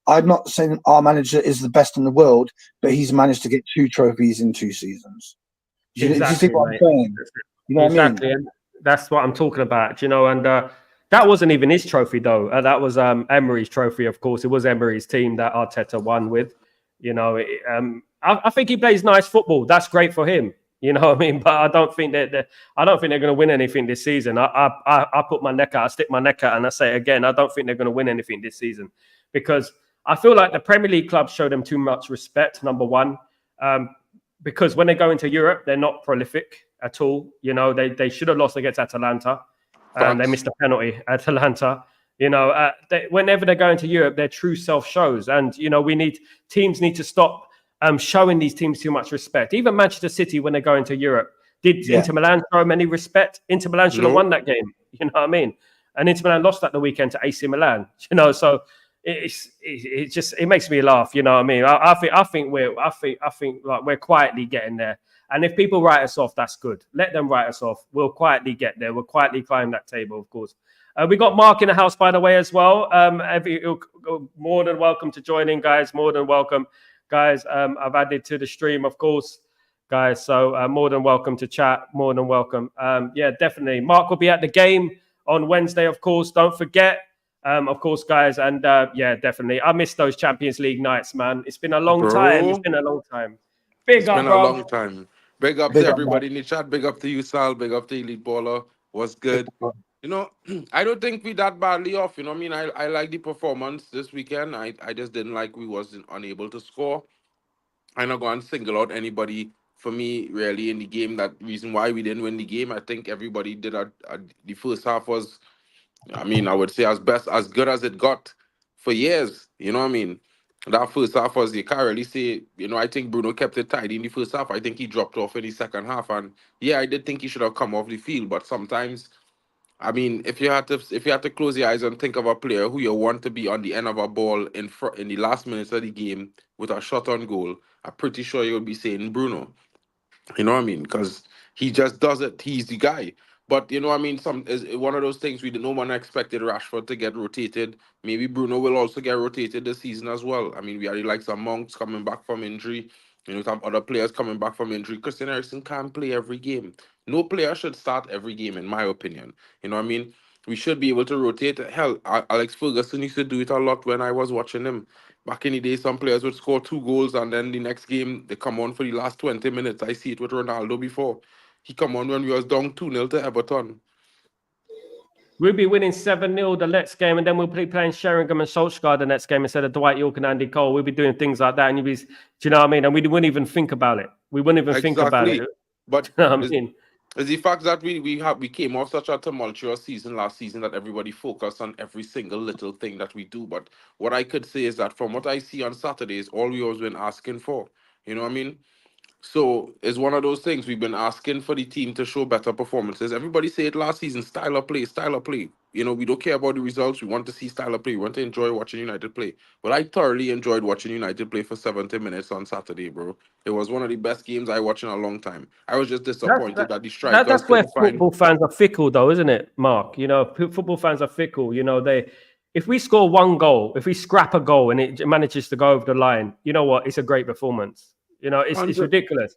[SPEAKER 2] I'm not saying our manager is the best in the world, but he's managed to get two trophies in 2 seasons. Do you see
[SPEAKER 1] Exactly,
[SPEAKER 2] what I'm
[SPEAKER 1] mate.
[SPEAKER 2] saying? You know what I mean?
[SPEAKER 1] Exactly, and that's what I'm talking about. And that wasn't even his trophy though. That was Emery's trophy. Of course, it was Emery's team that Arteta won with. I think he plays nice football. That's great for him. You know what I mean? But I don't think I don't think they're going to win anything this season. I put my neck out. I stick my neck out, and I say it again. I don't think they're going to win anything this season because I feel like the Premier League clubs show them too much respect. Number one. Because when they go into Europe, they're not prolific at all. They should have lost against Atalanta. They
[SPEAKER 3] Facts.
[SPEAKER 1] missed a penalty. Atalanta. Whenever they go into Europe, their true self shows, and teams need to stop showing these teams too much respect. Even Manchester City, when they go into Europe, did
[SPEAKER 2] Yeah.
[SPEAKER 1] Inter Milan show them any respect? Inter Milan should have
[SPEAKER 3] No.
[SPEAKER 1] won that game. You know what I mean? And Inter Milan lost at the weekend to AC Milan. So it makes me laugh. You know what I mean? I think like we're quietly getting there. And if people write us off, that's good. Let them write us off. We'll quietly get there. We'll quietly climb that table, of course. We got Mark in the house, by the way, as well. More than welcome to join in, guys. More than welcome, guys. I've added to the stream, of course, guys. So more than welcome to chat. More than welcome. Yeah, definitely. Mark will be at the game on Wednesday, of course. Don't forget. Of course, guys, and yeah, definitely. I miss those Champions League nights, man. It's been a long time. It's
[SPEAKER 3] Bro,
[SPEAKER 1] been a long time. Big
[SPEAKER 3] it's
[SPEAKER 1] up,
[SPEAKER 3] been a
[SPEAKER 1] bro.
[SPEAKER 3] long time. Big up to
[SPEAKER 2] Big up, man.
[SPEAKER 3] everybody in the chat. Big up to you, Sal. Big up to Elite Baller. What's
[SPEAKER 2] Big
[SPEAKER 3] good?
[SPEAKER 2] up.
[SPEAKER 3] You know, I don't think we that badly off. You know what I mean? I like the performance this weekend. I just didn't like we wasn't unable to score. I'm not going to single out anybody for me, really, in the game. That reason why we didn't win the game, I think everybody did. The first half was, I mean, I would say as good as it got for years. You know what I mean? That first half was, you can't really say, I think Bruno kept it tidy in the first half. I think he dropped off in the second half. And yeah, I did think he should have come off the field. But sometimes, I mean, if you had to close your eyes and think of a player who you want to be on the end of a ball in front in the last minutes of the game with a shot on goal, I'm pretty sure you'll be saying Bruno. You know what I mean? Because he just does it. He's the guy. But you know what I mean? Some is one of those things no one expected Rashford to get rotated. Maybe Bruno will also get rotated this season as well. I mean, we already like some monks coming back from injury. Some other players coming back from injury. Christian Eriksen can't play every game. No player should start every game, in my opinion. You know what I mean? We should be able to rotate. Hell, Alex Ferguson used to do it a lot when I was watching him. Back in the day, some players would score 2 goals and then the next game they come on for the last 20 minutes. I see it with Ronaldo before. He come on when we was down 2-0 to Everton.
[SPEAKER 1] We'll be winning 7-0 the next game, and then we'll be playing Sheringham and Solskjaer the next game instead of Dwight York and Andy Cole. We'll be doing things like that, and do you know what I mean? And we wouldn't even think about it. We wouldn't even think about it.
[SPEAKER 3] Exactly. But
[SPEAKER 1] Do you know what I
[SPEAKER 3] it's,
[SPEAKER 1] mean?
[SPEAKER 3] it's the fact that we came off such a tumultuous season last season that everybody focused on every single little thing that we do. But what I could say is that from what I see on Saturdays, all we always been asking for. You know what I mean? So it's one of those things we've been asking for the team to show better performances. Everybody said it last season, style of play, style of play. We don't care about the results. We want to see style of play. We want to enjoy watching United play. But I thoroughly enjoyed watching United play for 70 minutes on Saturday, bro. It was one of the best games I watched in a long time. I was just
[SPEAKER 1] That,
[SPEAKER 3] disappointed
[SPEAKER 1] that,
[SPEAKER 3] that the strikers
[SPEAKER 1] that's where
[SPEAKER 3] couldn't find.
[SPEAKER 1] football fans are fickle, though, isn't it, Mark? Football fans are fickle. If we score one goal, if we scrap a goal and it manages to go over the line, you know what? It's a great performance. It's
[SPEAKER 3] 100.
[SPEAKER 1] ridiculous.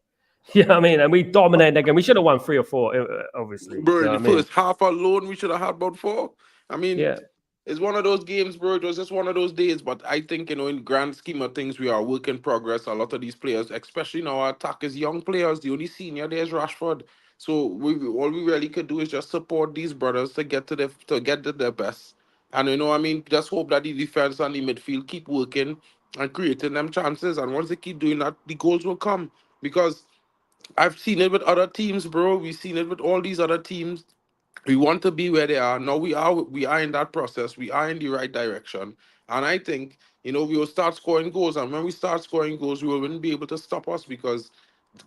[SPEAKER 1] You know what I mean? And we dominated again. We should have won 3 or 4, obviously.
[SPEAKER 3] Bro,
[SPEAKER 1] You
[SPEAKER 3] in
[SPEAKER 1] know
[SPEAKER 3] the
[SPEAKER 1] what I mean?
[SPEAKER 3] first half alone, we should have had about 4. I mean,
[SPEAKER 1] Yeah.
[SPEAKER 3] it's one of those games, bro. It was just one of those days. But I think, in grand scheme of things, we are a work in progress. A lot of these players, especially now, our attack is young players. The only senior there is Rashford. So all we really could do is just support these brothers to get to their best. And I mean, just hope that the defense and the midfield keep working and creating them chances. And once they keep doing that, the goals will come. Because I've seen it with other teams, bro. We've seen it with all these other teams. We want to be where they are. Now we are in that process. We are in the right direction. And I think, we will start scoring goals. And when we start scoring goals, we wouldn't be able to stop us because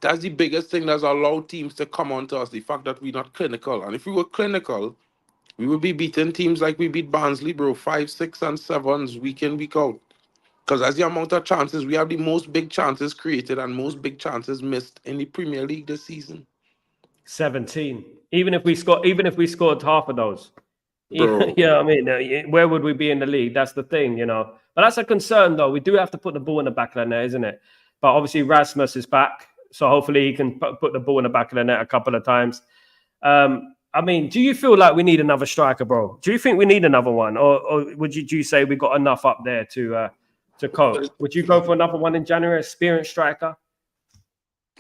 [SPEAKER 3] that's the biggest thing that's allowed teams to come onto us, the fact that we're not clinical. And if we were clinical, we would be beating teams like we beat Barnsley, bro, 5, 6, and 7s week in, week out. Because as the amount of chances, we have the most big chances created and most big chances missed in the Premier League this season.
[SPEAKER 1] 17. Even if we scored half of those.
[SPEAKER 3] Bro.
[SPEAKER 1] Yeah, I mean, where would we be in the league? That's the thing, But that's a concern, though. We do have to put the ball in the back of the net, isn't it? But obviously, Rasmus is back, so hopefully he can put the ball in the back of the net a couple of times. I mean, do you feel like we need another striker, bro? Do you think we need another one, or do you say we got enough up there to cope? Would you go for another one in January, experienced striker?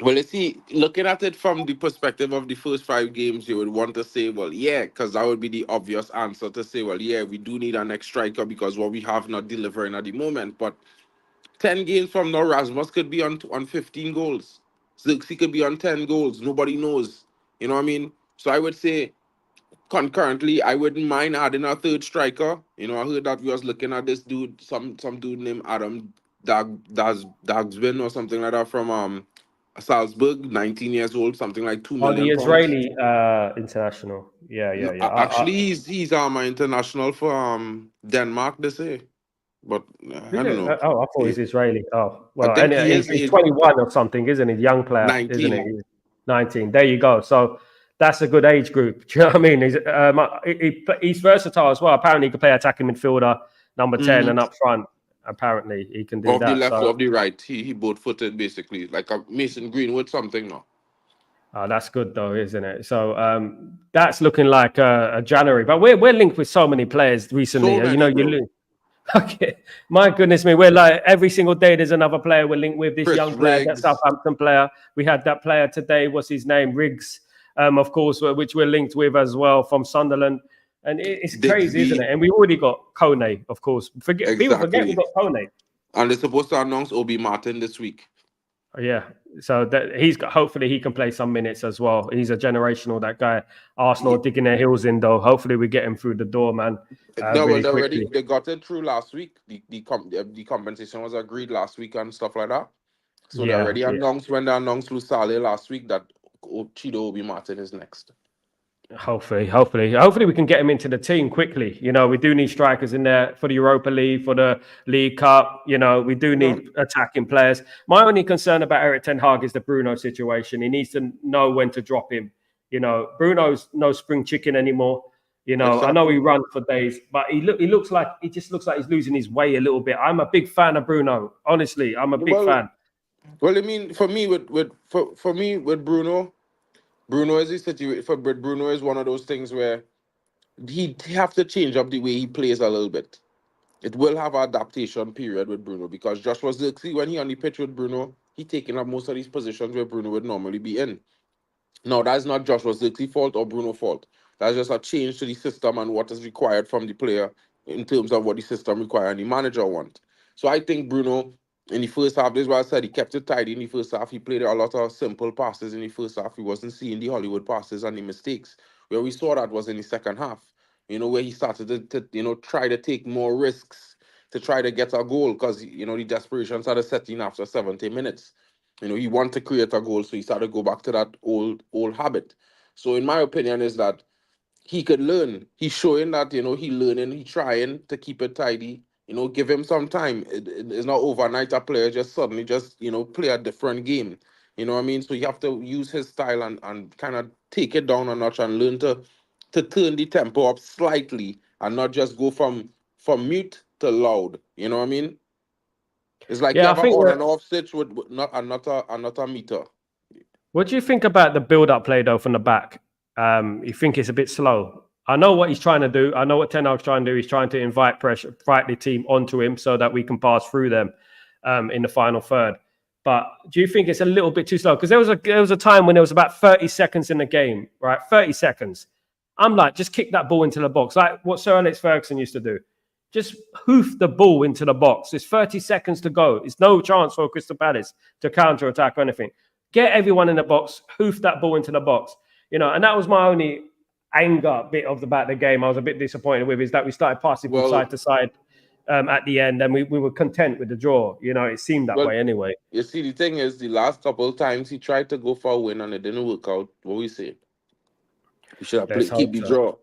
[SPEAKER 3] Well, you see, looking at it from the perspective of the first 5 games, you would want to say, well, yeah, because that would be the obvious answer to say, well, yeah, we do need an next striker because what we have not delivering at the moment. But 10 games from now, Rasmus could be on 15 goals. Zirkzee could be on 10 goals. Nobody knows. You know what I mean? So I would say, concurrently, I wouldn't mind adding a third striker. I heard that we was looking at this dude, some dude named Adam Dagsvin or something like that from Salzburg, 19 years old, something like 2 million
[SPEAKER 1] the
[SPEAKER 3] pounds.
[SPEAKER 1] Israeli international. Yeah.
[SPEAKER 3] Actually, he's my international for Denmark, they say. But I don't know.
[SPEAKER 1] Oh, I thought he's Israeli. Oh, well,
[SPEAKER 3] I think
[SPEAKER 1] he's 21 or something, isn't he? Young player,
[SPEAKER 3] 19.
[SPEAKER 1] isn't he? He's 19. There you go. So that's a good age group. Do you know what I mean? He's versatile as well. Apparently, he can play attacking midfielder, number 10, and up front. Apparently, he can do
[SPEAKER 3] off
[SPEAKER 1] that.
[SPEAKER 3] The left, off the right. He both footed basically, like a Mason Greenwood something now.
[SPEAKER 1] Oh, that's good though, isn't it? So that's looking like a January. But we're linked with so many players recently.
[SPEAKER 3] So many,
[SPEAKER 1] you link. Okay, my goodness me, we're like every single day there's another player we're linked with. This
[SPEAKER 3] Chris
[SPEAKER 1] young player,
[SPEAKER 3] Riggs.
[SPEAKER 1] that Southampton player. We had that player today. What's his name? Riggs, of course, which we're linked with as well from Sunderland. And it's crazy, isn't it? And we already got Kone, of course. People forget we got Kone.
[SPEAKER 3] And they're supposed to announce Obi Martin this week.
[SPEAKER 1] Yeah, so that hopefully he can play some minutes as well. He's a generational, that guy. Arsenal digging their heels in though. Hopefully we get him through the door, man.
[SPEAKER 3] They got it through last week. The compensation was agreed last week and stuff like that. So they already announced when they announced Lusale last week that Chido Obi Martin is next.
[SPEAKER 1] Hopefully we can get him into the team quickly. We do need strikers in there for the Europa League, for the League Cup. We do need attacking players. My only concern about Erik ten Hag is the Bruno situation. He needs to know when to drop him. Bruno's no spring chicken anymore. Exactly. I know he runs for days, but he just looks like he's losing his way a little bit. I'm a big fan of Bruno. Honestly, I'm a big fan.
[SPEAKER 3] Well, I mean, for me with Bruno. Bruno is one of those things where he have to change up the way he plays a little bit. It will have an adaptation period with Bruno because Joshua Zirkzee, when he on the pitch with Bruno, he taking up most of these positions where Bruno would normally be in. No, that's not Joshua Zirkzee's fault or Bruno's fault. That's just a change to the system and what is required from the player in terms of what the system requires and the manager want. So I think Bruno, in the first half, this is what I said, he kept it tidy in the first half. He played a lot of simple passes in the first half. He wasn't seeing the Hollywood passes and the mistakes. Where we saw that was in the second half, where he started to try to take more risks to try to get a goal because, the desperation started setting after 70 minutes. He wanted to create a goal, so he started to go back to that old habit. So in my opinion is that he could learn. He's showing that, he learning, he trying to keep it tidy. Give him some time. It's not overnight a player just suddenly play a different game. You know what I mean? So you have to use his style and kind of take it down a notch and learn to turn the tempo up slightly and not just go from mute to loud. You know what I mean? It's like you have an on and off switch with not a meter.
[SPEAKER 1] What do you think about the build-up play though from the back? You think it's a bit slow? I know what he's trying to do. I know what Ten Hag's trying to do. He's trying to invite the team onto him so that we can pass through them in the final third. But do you think it's a little bit too slow? Because there was a time when there was about 30 seconds in the game, right? 30 seconds. I'm like, just kick that ball into the box, like what Sir Alex Ferguson used to do. Just hoof the ball into the box. There's 30 seconds to go. It's no chance for Crystal Palace to counter-attack or anything. Get everyone in the box, hoof that ball into the box. And that was my only anger bit about the game I was a bit disappointed with, is that we started passing from side to side at the end, and we were content with the draw. You know, it seemed that
[SPEAKER 3] Well,
[SPEAKER 1] way anyway.
[SPEAKER 3] you see, the thing is, the last couple of times he tried to go for a win and it didn't work out. What we say? We should have
[SPEAKER 1] Let's
[SPEAKER 3] played, keep
[SPEAKER 1] hope
[SPEAKER 3] the
[SPEAKER 1] so.
[SPEAKER 3] draw.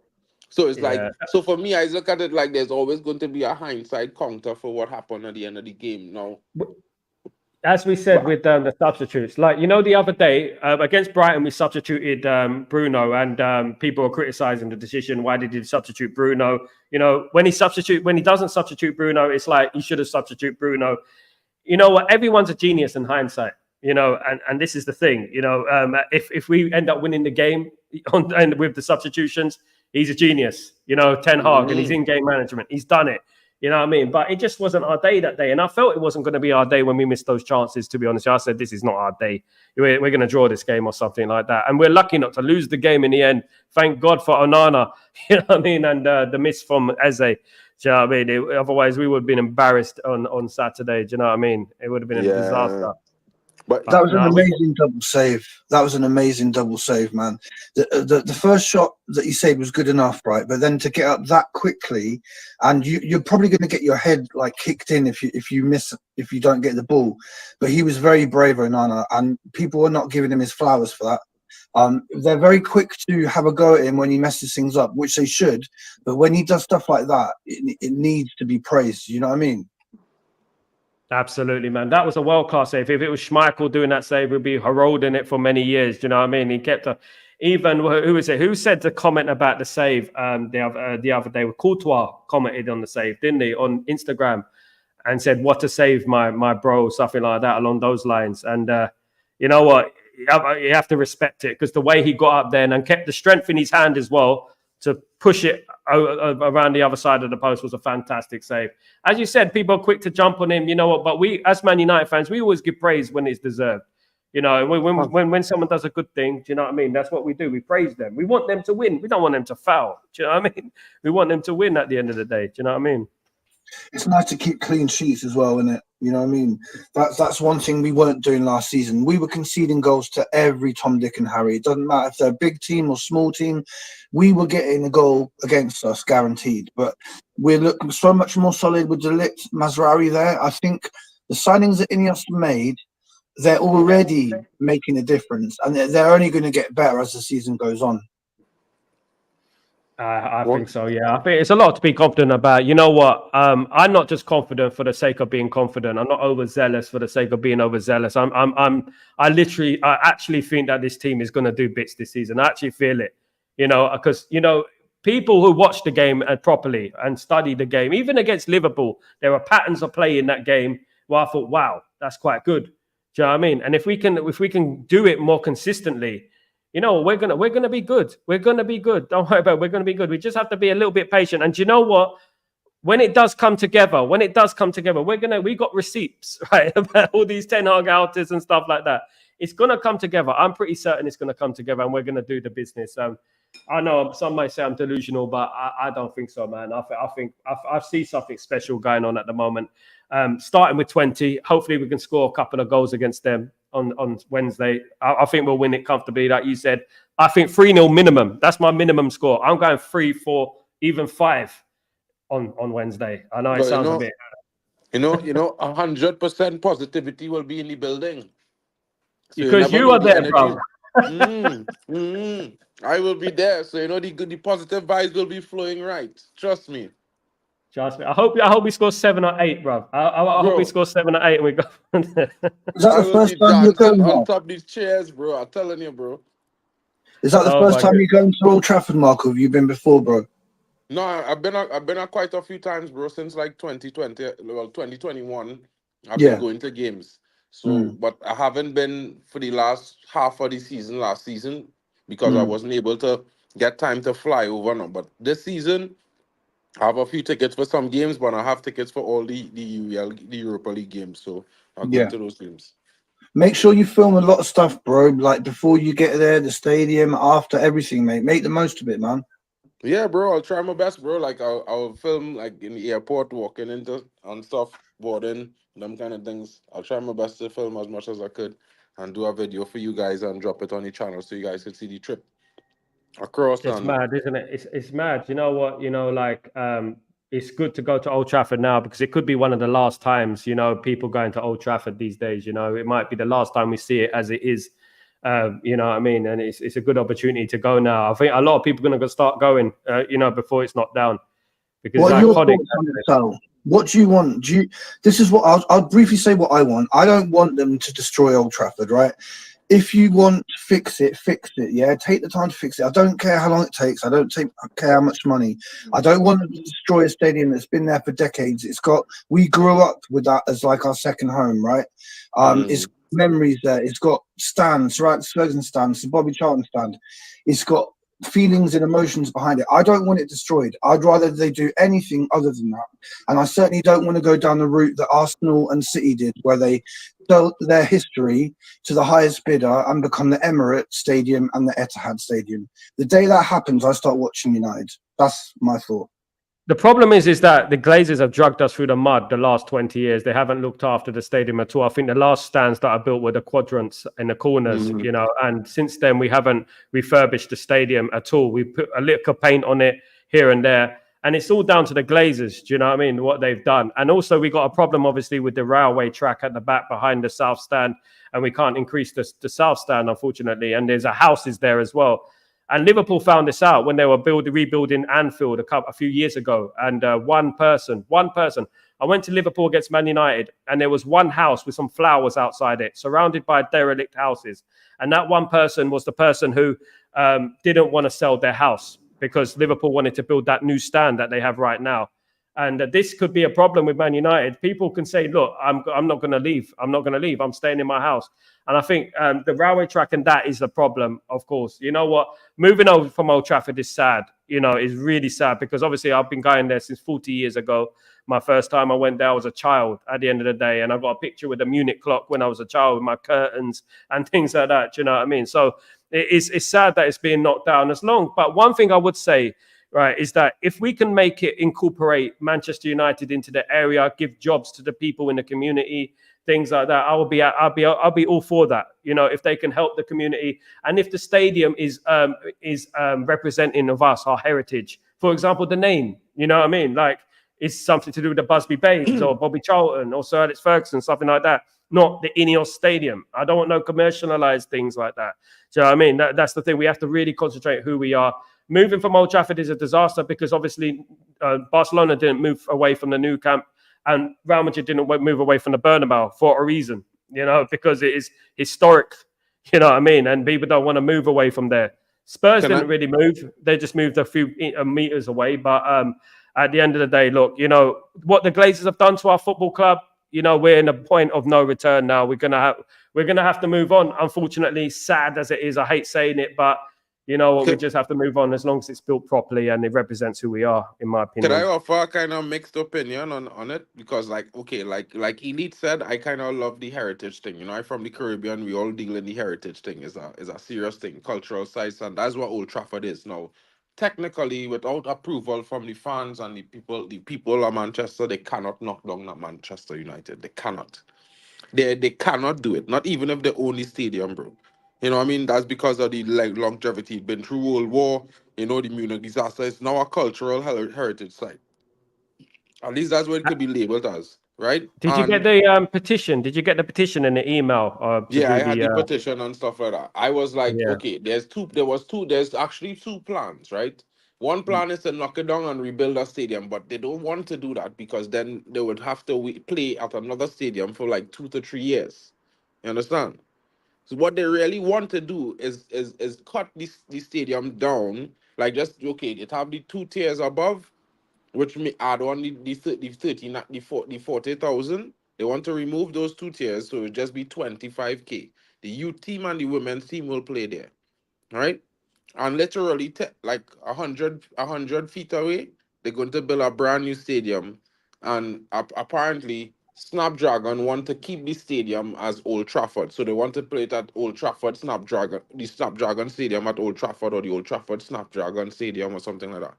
[SPEAKER 3] So it's like,
[SPEAKER 1] Yeah.
[SPEAKER 3] so for me, I look at it like there's always going to be a hindsight counter for what happened at the end of the game. Now,
[SPEAKER 1] As we said with the substitutes, like, you know, the other day against Brighton, we substituted Bruno, and people were criticizing the decision. Why did he substitute Bruno? You know, when he doesn't substitute Bruno, it's like he should have substituted Bruno. You know what? Everyone's a genius in hindsight. You know, and this is the thing. You know, if we end up winning the game and with the substitutions, he's a genius. You know, Ten Hag and his in-game management, he's done it. You know what I mean? But it just wasn't our day that day. And I felt it wasn't going to be our day when we missed those chances, to be honest. I said, this is not our day. We're going to draw this game or something like that. And we're lucky not to lose the game in the end. Thank God for Onana, you know what I mean? And the miss from Eze. Do you know what I mean? Otherwise, we would have been embarrassed on Saturday. Do you know what I mean? It would have been a disaster.
[SPEAKER 3] But
[SPEAKER 2] that was an amazing double save. That was an amazing double save, man. The first shot that you saved was good enough, right? But then to get up that quickly, and you're probably going to get your head like kicked in if you don't get the ball. But he was very brave, Onana, and people are not giving him his flowers for that. They're very quick to have a go at him when he messes things up, which they should. But when he does stuff like that, it needs to be praised. You know what I mean?
[SPEAKER 1] Absolutely, man. That was a world-class save. If it was Schmeichel doing that save, we'd be heralding it for many years. Do you know what I mean? He kept even who was it? Who said the comment about the save the other day? Courtois commented on the save, didn't he, on Instagram, and said, "What a save, my bro," something like that along those lines. And you know what? You have to respect it, because the way he got up there and kept the strength in his hand as well to push it around the other side of the post was a fantastic save. As you said, people are quick to jump on him. You know what? But we, as Man United fans, we always give praise when it's deserved. You know, when someone does a good thing, do you know what I mean? That's what we do. We praise them. We want them to win. We don't want them to foul. Do you know what I mean? We want them to win at the end of the day. Do you know what I mean?
[SPEAKER 2] It's nice to keep clean sheets as well, isn't it? You know what I mean? That's one thing we weren't doing last season. We were conceding goals to every Tom, Dick and Harry. It doesn't matter if they're a big team or small team. We were getting a goal against us, guaranteed. But we're looking so much more solid with De Ligt, Mazraoui there. I think the signings that Ineos made, they're already making a difference. And they're only going to get better as the season goes on.
[SPEAKER 1] I think so, yeah. I think it's a lot to be confident about. You know what? I'm not just confident for the sake of being confident. I'm not overzealous for the sake of being overzealous. I actually think that this team is going to do bits this season. I actually feel it, you know, because, you know, people who watch the game properly and study the game, even against Liverpool, there were patterns of play in that game where I thought, wow, that's quite good. Do you know what I mean? And if we can do it more consistently, you know, we're gonna be good. We're gonna be good. Don't worry about it. We're gonna be good. We just have to be a little bit patient. And you know what? When it does come together, we got receipts, right, about all these Ten Hag outers and stuff like that. It's gonna come together. I'm pretty certain it's gonna come together, and we're gonna do the business. I know some might say I'm delusional, but I don't think so, man. I think I see something special going on at the moment. Starting with Twente, hopefully we can score a couple of goals against them on Wednesday. I think we'll win it comfortably, like you said. I think 3-0 minimum. That's my minimum score. I'm going 3, 4, even 5 on Wednesday. I know it sounds a bit.
[SPEAKER 3] 100% positivity will be in the building.
[SPEAKER 1] So because you are there, bro.
[SPEAKER 3] I will be there, so you know the positive vibes will be flowing right. Trust me.
[SPEAKER 1] Trust me. I hope we score 7 or 8, bro. I hope we score 7 or 8 and we go.
[SPEAKER 2] Is that the first time you're going
[SPEAKER 3] on top of these chairs, bro? I'm telling you, bro.
[SPEAKER 2] Is that the first time you're going to Old Trafford, Marco? Have you been before, bro?
[SPEAKER 3] No, I've been quite a few times, bro, since like 2021. I've been going to games. So, but I haven't been for the last half of the season last season because I wasn't able to get time to fly over now. But this season, I have a few tickets for some games, but I have tickets for all the Europa League games. So I'll go to those games.
[SPEAKER 2] Make sure you film a lot of stuff, bro. Like before you get there, the stadium, after everything, mate. Make the most of it, man.
[SPEAKER 3] Yeah, bro. I'll try my best, bro. Like I'll film like in the airport, walking into and stuff, boarding, them kind of things. I'll try my best to film as much as I could and do a video for you guys and drop it on the channel so you guys can see the trip across.
[SPEAKER 1] It's mad, isn't it? It's mad. You know what? You know, like it's good to go to Old Trafford now because it could be one of the last times, people going to Old Trafford these days. It might be the last time we see it as it is. You know what I mean? And it's a good opportunity to go now. I think a lot of people are going to start going, before it's knocked down because
[SPEAKER 2] What
[SPEAKER 1] it's
[SPEAKER 2] are your
[SPEAKER 1] iconic.
[SPEAKER 2] thoughts on it, Sal? What do you want? This is what I'll briefly say what I want. I don't want them to destroy Old Trafford, right? If you want to fix it, fix it. Yeah, take the time to fix it. I don't care how long it takes. I care how much money. I don't want them to destroy a stadium that's been there for decades. We grew up with that as like our second home, right? It's memories there. It's got stands, right? Ferguson stands, the Bobby Charlton stand. It's got feelings and emotions behind it. I don't want it destroyed. I'd rather they do anything other than that. And I certainly don't want to go down the route that Arsenal and City did, where they sell their history to the highest bidder and become the Emirates Stadium and the Etihad Stadium. The day that happens, I start watching United. That's my thought.
[SPEAKER 1] The problem is that the Glazers have dragged us through the mud the last 20 years. They haven't looked after the stadium at all. I think the last stands that are built were the quadrants in the corners, and since then we haven't refurbished the stadium at all. We put a lick of paint on it here and there, and it's all down to the Glazers. Do you know what I mean? What they've done. And also we got a problem, obviously, with the railway track at the back behind the south stand, and we can't increase the south stand, unfortunately. And there's houses there as well. And Liverpool found this out when they were rebuilding Anfield a few years ago. And one person, I went to Liverpool against Man United, and there was one house with some flowers outside it, surrounded by derelict houses. And that one person was the person who didn't want to sell their house because Liverpool wanted to build that new stand that they have right now. And this could be a problem with Man United. People can say, look, I'm not going to leave. I'm not going to leave. I'm staying in my house. And I think the railway track and that is the problem, of course. You know what? Moving over from Old Trafford is sad, is really sad because obviously I've been going there since 40 years ago. My first time I went there, I was a child at the end of the day. And I've got a picture with the Munich clock when I was a child with my curtains and things like that. Do you know what I mean? So it's sad that it's being knocked down as long. But one thing I would say, right, is that if we can make it incorporate Manchester United into the area, give jobs to the people in the community, things like that, I'll be all for that. If they can help the community, and if the stadium is representing of us, our heritage. For example, the name. You know what I mean? Like it's something to do with the Busby Babes or Bobby Charlton or Sir Alex Ferguson, something like that. Not the Ineos Stadium. I don't want no commercialized things like that. Do you know what I mean? That's the thing. We have to really concentrate who we are. Moving from Old Trafford is a disaster because obviously Barcelona didn't move away from the new camp and Real Madrid didn't move away from the Bernabeu for a reason, because it is historic, you know what I mean? And people don't want to move away from there. Spurs didn't really move. They just moved a few meters away. But at the end of the day, look, what the Glazers have done to our football club, we're in a point of no return now. We're gonna have to move on. Unfortunately, sad as it is, I hate saying it, but we just have to move on as long as it's built properly and it represents who we are, in my opinion.
[SPEAKER 3] Can I offer a kind of mixed opinion on it? Because like Elite said, I kind of love the heritage thing. I'm from the Caribbean. We all deal in the heritage thing. Is a serious thing, cultural sites, and that's what Old Trafford is now. Technically, without approval from the fans and the people of Manchester, they cannot knock down that Manchester United. They cannot. They cannot do it. Not even if they own the stadium, bro. You know what I mean? That's because of the longevity. It's been through World War, the Munich disaster. It's now a cultural heritage site. At least that's what it could be labeled as, right?
[SPEAKER 1] Did you get the petition? Did you get the petition in the email to
[SPEAKER 3] Yeah,
[SPEAKER 1] do
[SPEAKER 3] I had
[SPEAKER 1] the?
[SPEAKER 3] the petition and stuff like that. I was like,
[SPEAKER 1] Yeah.
[SPEAKER 3] okay, there's actually two plans, right? One plan is to knock it down and rebuild a stadium, but they don't want to do that because then they would have to play at another stadium for like 2 to 3 years. You understand? So what they really want to do is cut this stadium down, like just okay, it have the 2 tiers above, which may add on the 30, not the 40,000. They want to remove those 2 tiers, so it just be 25K. The youth team and the women's team will play there, right? And literally, like 100 feet away, they're going to build a brand new stadium. And apparently, Snapdragon want to keep the stadium as Old Trafford. So they want to play it at Old Trafford Snapdragon, the Snapdragon Stadium at Old Trafford, or the Old Trafford Snapdragon Stadium, or something like that.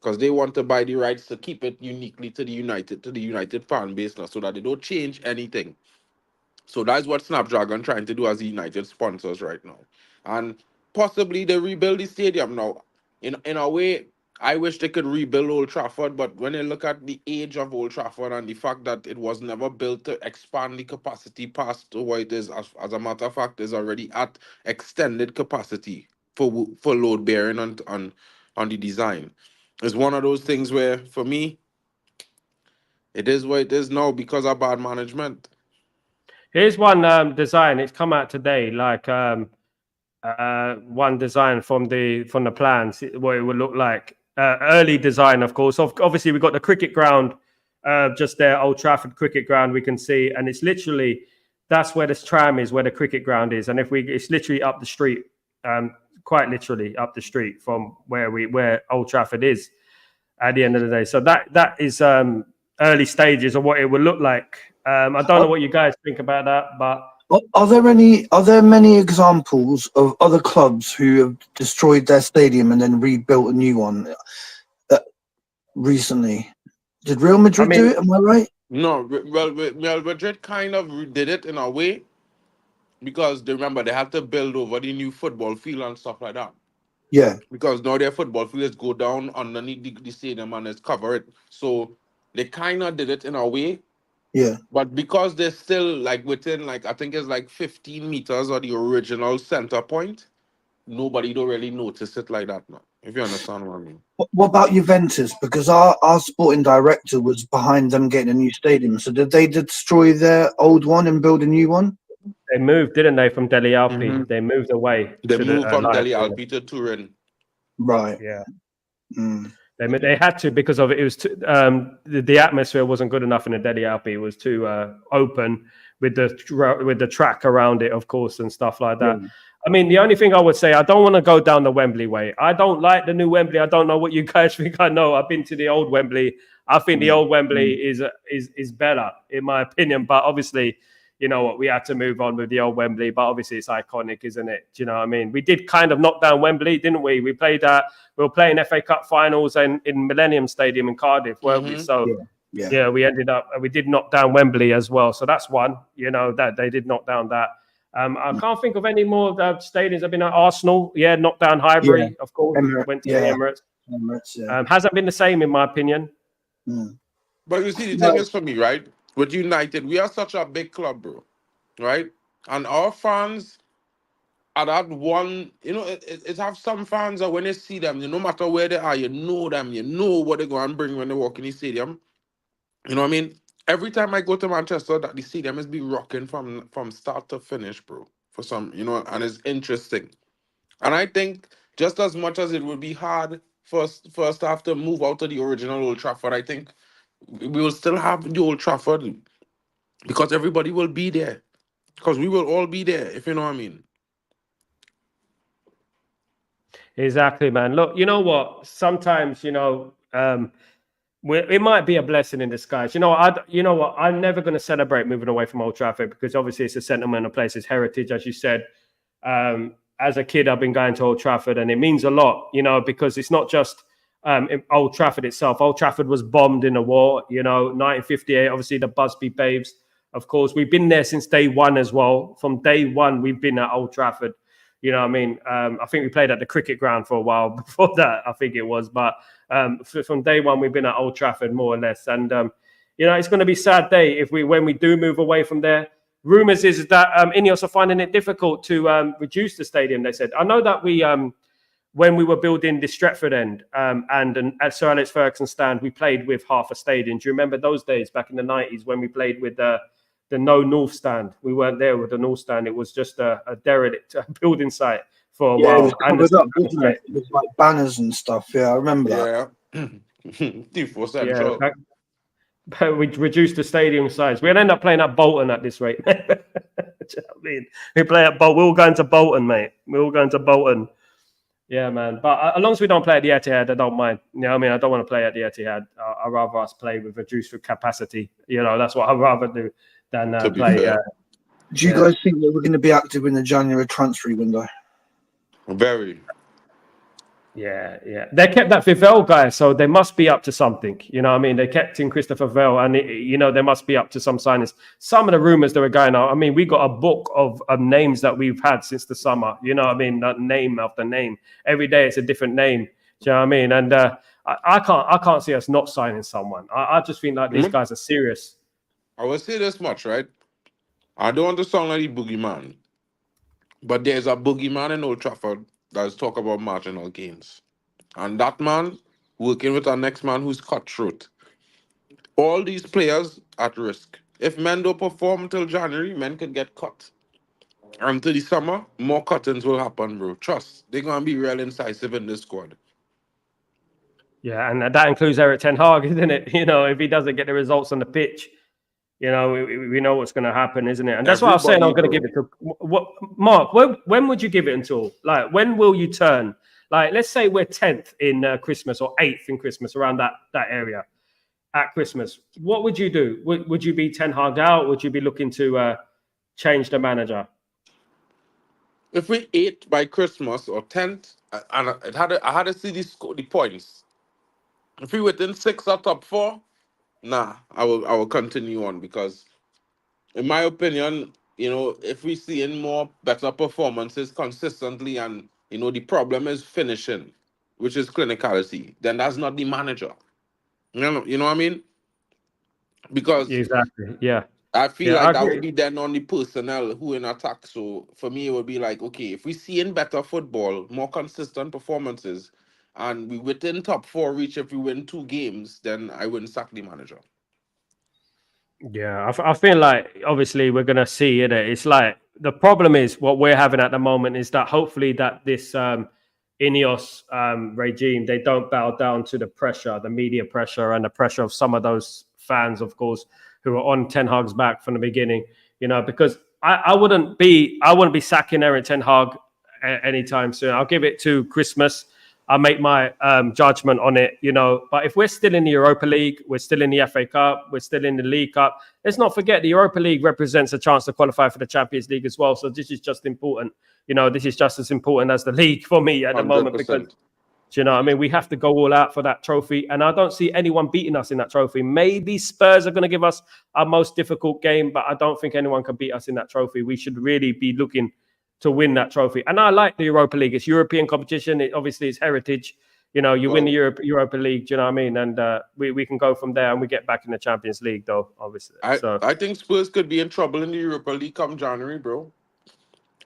[SPEAKER 3] Because they want to buy the rights to keep it uniquely to the United fan base now, so that they don't change anything. So that's what Snapdragon trying to do as the United sponsors right now. And possibly they rebuild the stadium now. In a way, I wish they could rebuild Old Trafford, but when you look at the age of Old Trafford and the fact that it was never built to expand the capacity past what it is, as a matter of fact, is already at extended capacity for load bearing on the design. It's one of those things where, for me, it is what it is now because of bad management.
[SPEAKER 1] Here's one design. It's come out today. Like one design from the plans, what it would look like. Early design, of course. Obviously, we've got the cricket ground just there, Old Trafford cricket ground. We can see, and it's literally that's where this tram is, where the cricket ground is, and it's literally up the street, quite literally up the street from where Old Trafford is. At the end of the day, so that is early stages of what it would look like. I don't know what you guys think about that, but.
[SPEAKER 2] Are there many examples of other clubs who have destroyed their stadium and then rebuilt a new one recently? Did Real Madrid do it? Am I right?
[SPEAKER 3] No, Real Madrid kind of did it in a way because remember they had to build over the new football field and stuff like that.
[SPEAKER 2] Yeah.
[SPEAKER 3] Because now their football fields go down underneath the stadium and it's covered. So they kind of did it in a way.
[SPEAKER 2] Yeah.
[SPEAKER 3] But because they're still like within I think it's like 15 meters of the original center point, nobody don't really notice it like that now. If you understand what I mean.
[SPEAKER 2] What about Juventus? Because our sporting director was behind them getting a new stadium. So did they destroy their old one and build a new one?
[SPEAKER 1] They moved, didn't they, from Deli Alpi?
[SPEAKER 3] Mm-hmm.
[SPEAKER 1] They moved away.
[SPEAKER 3] They moved from Deli Alpi to Turin.
[SPEAKER 2] Right.
[SPEAKER 1] Yeah.
[SPEAKER 2] Mm.
[SPEAKER 1] They had to because of it. It was the atmosphere wasn't good enough in the Deli Alpi. It was too open with the track around it, of course, and stuff like that. Yeah. I mean, the only thing I would say, I don't want to go down the Wembley way. I don't like the new Wembley. I don't know what you guys think. I know I've been to the old Wembley. I think the old Wembley is better, in my opinion. But obviously, you know what, we had to move on with the old Wembley. But obviously, it's iconic, isn't it? Do you know what I mean? We did kind of knock down Wembley, didn't we? We were playing FA Cup finals in Millennium Stadium in Cardiff, weren't we? So yeah, we did knock down Wembley as well. So that's one, that they did knock down that. I can't think of any more stadiums. I've been at Arsenal. Yeah, knocked down Highbury, of course. Went to the Emirates. Hasn't been the same, in my opinion.
[SPEAKER 2] Mm.
[SPEAKER 3] But you see, the thing is for me, right? With United, we are such a big club, bro. Right? And our fans are that one, it have some fans that when they see them, no matter where they are, you know them, you know what they're going to bring when they walk in the stadium. You know what I mean? Every time I go to Manchester, that the stadium is be rocking from start to finish, bro. For some, and it's interesting. And I think just as much as it would be hard for us to have to move out of the original Old Trafford, I think we will still have the Old Trafford because everybody will be there. Because we will all be there, if you know what I mean.
[SPEAKER 1] Exactly, man. Look, you know what? Sometimes, it might be a blessing in disguise. You know what? I'm never going to celebrate moving away from Old Trafford because obviously it's a sentimental place, it's heritage, as you said. As a kid, I've been going to Old Trafford, and it means a lot, because it's not just Old Trafford itself. Old Trafford was bombed in a war, 1958. Obviously, the Busby Babes. Of course, we've been there since day one as well. From day one, we've been at Old Trafford. You know what I mean? I think we played at the cricket ground for a while before that, I think it was. But from day one, we've been at Old Trafford, more or less. And, it's going to be a sad day when we do move away from there. Rumours is that Ineos are finding it difficult to reduce the stadium, they said. I know that when we were building the Stretford end and at Sir Alex Ferguson stand, we played with half a stadium. Do you remember those days back in the 90s when we played with the no North stand? We weren't there with the North stand. It was just a derelict building site for a while.
[SPEAKER 2] It was covered up, wasn't it? It was like banners and stuff. Yeah, I remember that.
[SPEAKER 3] Tifo Central.
[SPEAKER 1] We reduced the stadium size. We'll end up playing at Bolton at this rate. Do you know what I mean? We play at Bolton. We're all going to Bolton, mate. We're all going to Bolton. Yeah, man. But as long as we don't play at the Etihad, I don't mind. You know what I mean? I don't want to play at the Etihad. I'd rather us play with reduced capacity. That's what I'd rather do than play.
[SPEAKER 2] Do you guys think that we're going to be active in the January transfer window?
[SPEAKER 3] Very.
[SPEAKER 1] Yeah. They kept that Vivell guy, so they must be up to something. You know what I mean? They kept in Christopher Vell, and they must be up to some signings. Some of the rumors that were going out, I mean, we got a book of names that we've had since the summer. You know what I mean? That name after name. Every day it's a different name. Do you know what I mean? And I can't see us not signing someone. I just think like these
[SPEAKER 3] Mhm.
[SPEAKER 1] guys are serious.
[SPEAKER 3] I will say this much, right? I don't want to sound like a boogeyman, but there's a boogeyman in Old Trafford that's talk about marginal gains. And that man working with our next man who's cutthroat. All these players at risk. If men don't perform until January, men could get cut. Until the summer, more cuttings will happen, bro. Trust. They're gonna be real incisive in this squad.
[SPEAKER 1] Yeah, and that includes Eric Ten Hag, isn't it? You know, if he doesn't get the results on the pitch, you know, we know what's going to happen, isn't it? And that's why I was saying I'm
[SPEAKER 3] Everybody,
[SPEAKER 1] going to
[SPEAKER 3] bro.
[SPEAKER 1] give it to what Mark. When would you give it until? Like, when will you turn? Like, let's say we're 10th in Christmas or 8th in Christmas, around that area at Christmas. What would you do? Would you be Ten Hag out? Would you be looking to change the manager?
[SPEAKER 3] If we ate by Christmas or 10th, I had to see the points. If we within six or top four, nah, I will continue on because in my opinion, if we see in more better performances consistently and the problem is finishing, which is clinicality, then that's not the manager. You know what I mean? Because
[SPEAKER 1] Exactly. Yeah.
[SPEAKER 3] I feel
[SPEAKER 1] Yeah, I
[SPEAKER 3] like that would
[SPEAKER 1] agree.
[SPEAKER 3] be then on the personnel who in attack. So for me, it would be like, okay, if we see in better football, more consistent performances, and we within top four reach if we win two games, then I wouldn't sack the manager.
[SPEAKER 1] Yeah, I feel like obviously we're gonna see it. It's like the problem is what we're having at the moment is that hopefully that this Ineos regime, they don't bow down to the pressure, the media pressure, and the pressure of some of those fans, of course, who are on Ten Hag's back from the beginning. You know, because I wouldn't be sacking Eric Ten Hag anytime soon. I'll give it to Christmas. I'll make my judgment on it, you know. But if we're still in the Europa League, we're still in the FA Cup, we're still in the League Cup, let's not forget the Europa League represents a chance to qualify for the Champions League as well. So this is just important. You know, this is just as important as the league for me at the moment because,
[SPEAKER 3] 100%.
[SPEAKER 1] do you know what I mean? We have to go all out for that trophy. And I don't see anyone beating us in that trophy. Maybe Spurs are going to give us our most difficult game, but I don't think anyone can beat us in that trophy. We should really be looking to win that trophy. And I like the Europa League. It's European competition. Obviously, it's heritage. You know, you win the
[SPEAKER 3] Well,
[SPEAKER 1] Europa League, do you know what I mean? And we can go from there and we get back in the Champions League, though, obviously.
[SPEAKER 3] I,
[SPEAKER 1] So,
[SPEAKER 3] I think Spurs could be in trouble in the Europa League come January, bro.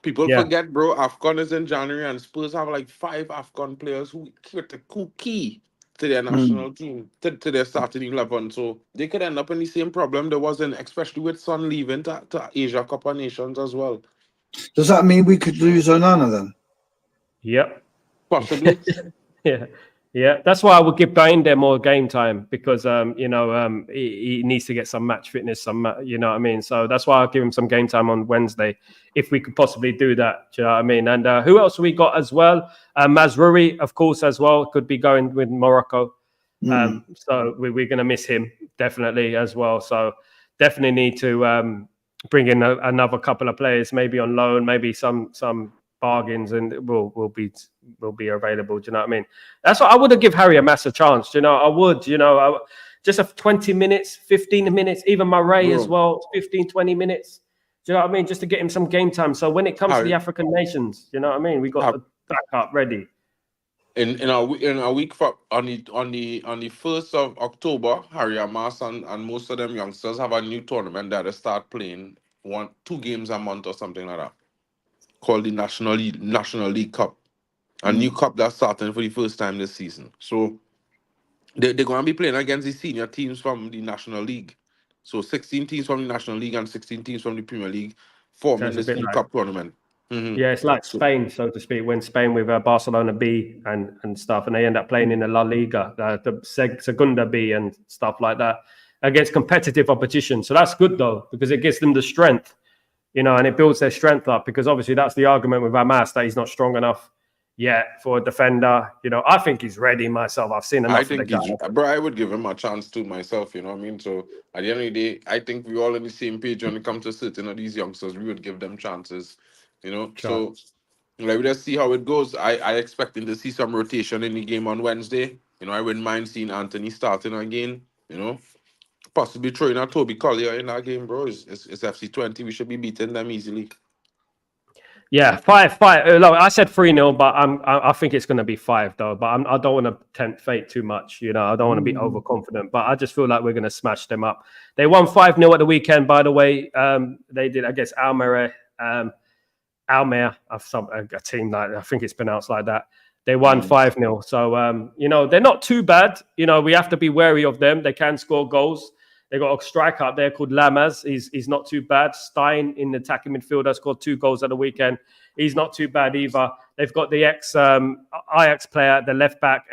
[SPEAKER 3] People
[SPEAKER 1] yeah,
[SPEAKER 3] forget, bro, AFCON is in January and Spurs have like five AFCON players who key to their
[SPEAKER 2] Mm.
[SPEAKER 3] national team, to their starting 11. So they could end up in the same problem there was in, especially with Son leaving to Asia Cup of Nations as well.
[SPEAKER 2] Does that mean we could lose Onana then?
[SPEAKER 1] yep.
[SPEAKER 3] Possibly.
[SPEAKER 1] Yeah, yeah. That's why I would give Binder more game time because he needs to get some match fitness, you know what I mean. So that's why I'll give him some game time on Wednesday if we could possibly do that. Do you know what I mean? And who else we got as well? Mazruri, of course, as well could be going with Morocco.
[SPEAKER 2] Mm.
[SPEAKER 1] So we're going to miss him definitely as well. So definitely need to bring in another couple of players, maybe on loan, maybe some bargains, and will be available. Do you know what I mean? That's what I would have give Harry a massive chance. Do you know, I would. You know, just a 20 minutes, 15 minutes, even Murray as
[SPEAKER 3] Bro,
[SPEAKER 1] well, 15, 20 minutes. Do you know what I mean? Just to get him some game time. So when it comes to the
[SPEAKER 3] Harry,
[SPEAKER 1] African nations, you know what I mean? We got
[SPEAKER 3] have
[SPEAKER 1] the backup ready.
[SPEAKER 3] in a week for on the 1st of October, Harry Amas and most of them youngsters have a new tournament that they start playing 2 games a month or something like that, called the National League Cup. A new
[SPEAKER 2] Mm.
[SPEAKER 3] cup that's starting for the first time this season. So they're going to be playing against the senior teams from the National League. So 16 teams from the National League and 16 teams from the Premier League
[SPEAKER 1] So
[SPEAKER 3] forming
[SPEAKER 1] it's a
[SPEAKER 3] this
[SPEAKER 1] bit
[SPEAKER 3] new
[SPEAKER 1] like,
[SPEAKER 3] cup tournament.
[SPEAKER 1] yeah, it's like
[SPEAKER 3] So
[SPEAKER 1] Spain, so to speak, when Spain with Barcelona B and stuff, and they end up playing in the La Liga, the Segunda B and stuff like that against competitive opposition. So that's good though, because it gives them the strength, you know, and it builds their strength up. Because obviously that's the argument with Hamas that he's not strong enough yet for a defender. You know, I think he's ready myself. I've seen
[SPEAKER 3] I
[SPEAKER 1] enough of the
[SPEAKER 3] think
[SPEAKER 1] guy.
[SPEAKER 3] bro, I would give him a chance too myself, you know what I mean? So at the end of the day, I think we're all on the same page when it comes to certain of these youngsters. We would give them chances, you know?
[SPEAKER 1] Sure.
[SPEAKER 3] So like, let's see how it goes. I expecting to see some rotation in the game on Wednesday. You know, I wouldn't mind seeing Anthony starting again, you know? Possibly throwing out Toby Collier in that game, bro. It's FC 20. We should be beating them easily.
[SPEAKER 1] Yeah, 5-5. Look, I said 3-0, but I think it's going to be 5 though. But I don't want to tempt fate too much. You know, I don't want to be overconfident. But I just feel like we're going to smash them up. They won 5-0 at the weekend, by the way. They did against Almere. Almere, a team like I think it's pronounced like that. They won 5-0. So you know, they're not too bad. You know, we have to be wary of them. They can score goals. They got a striker up there called Lammers. He's not too bad. Stein in the attacking midfielder scored 2 goals at the weekend. He's not too bad either. They've got the Ajax player, the left back,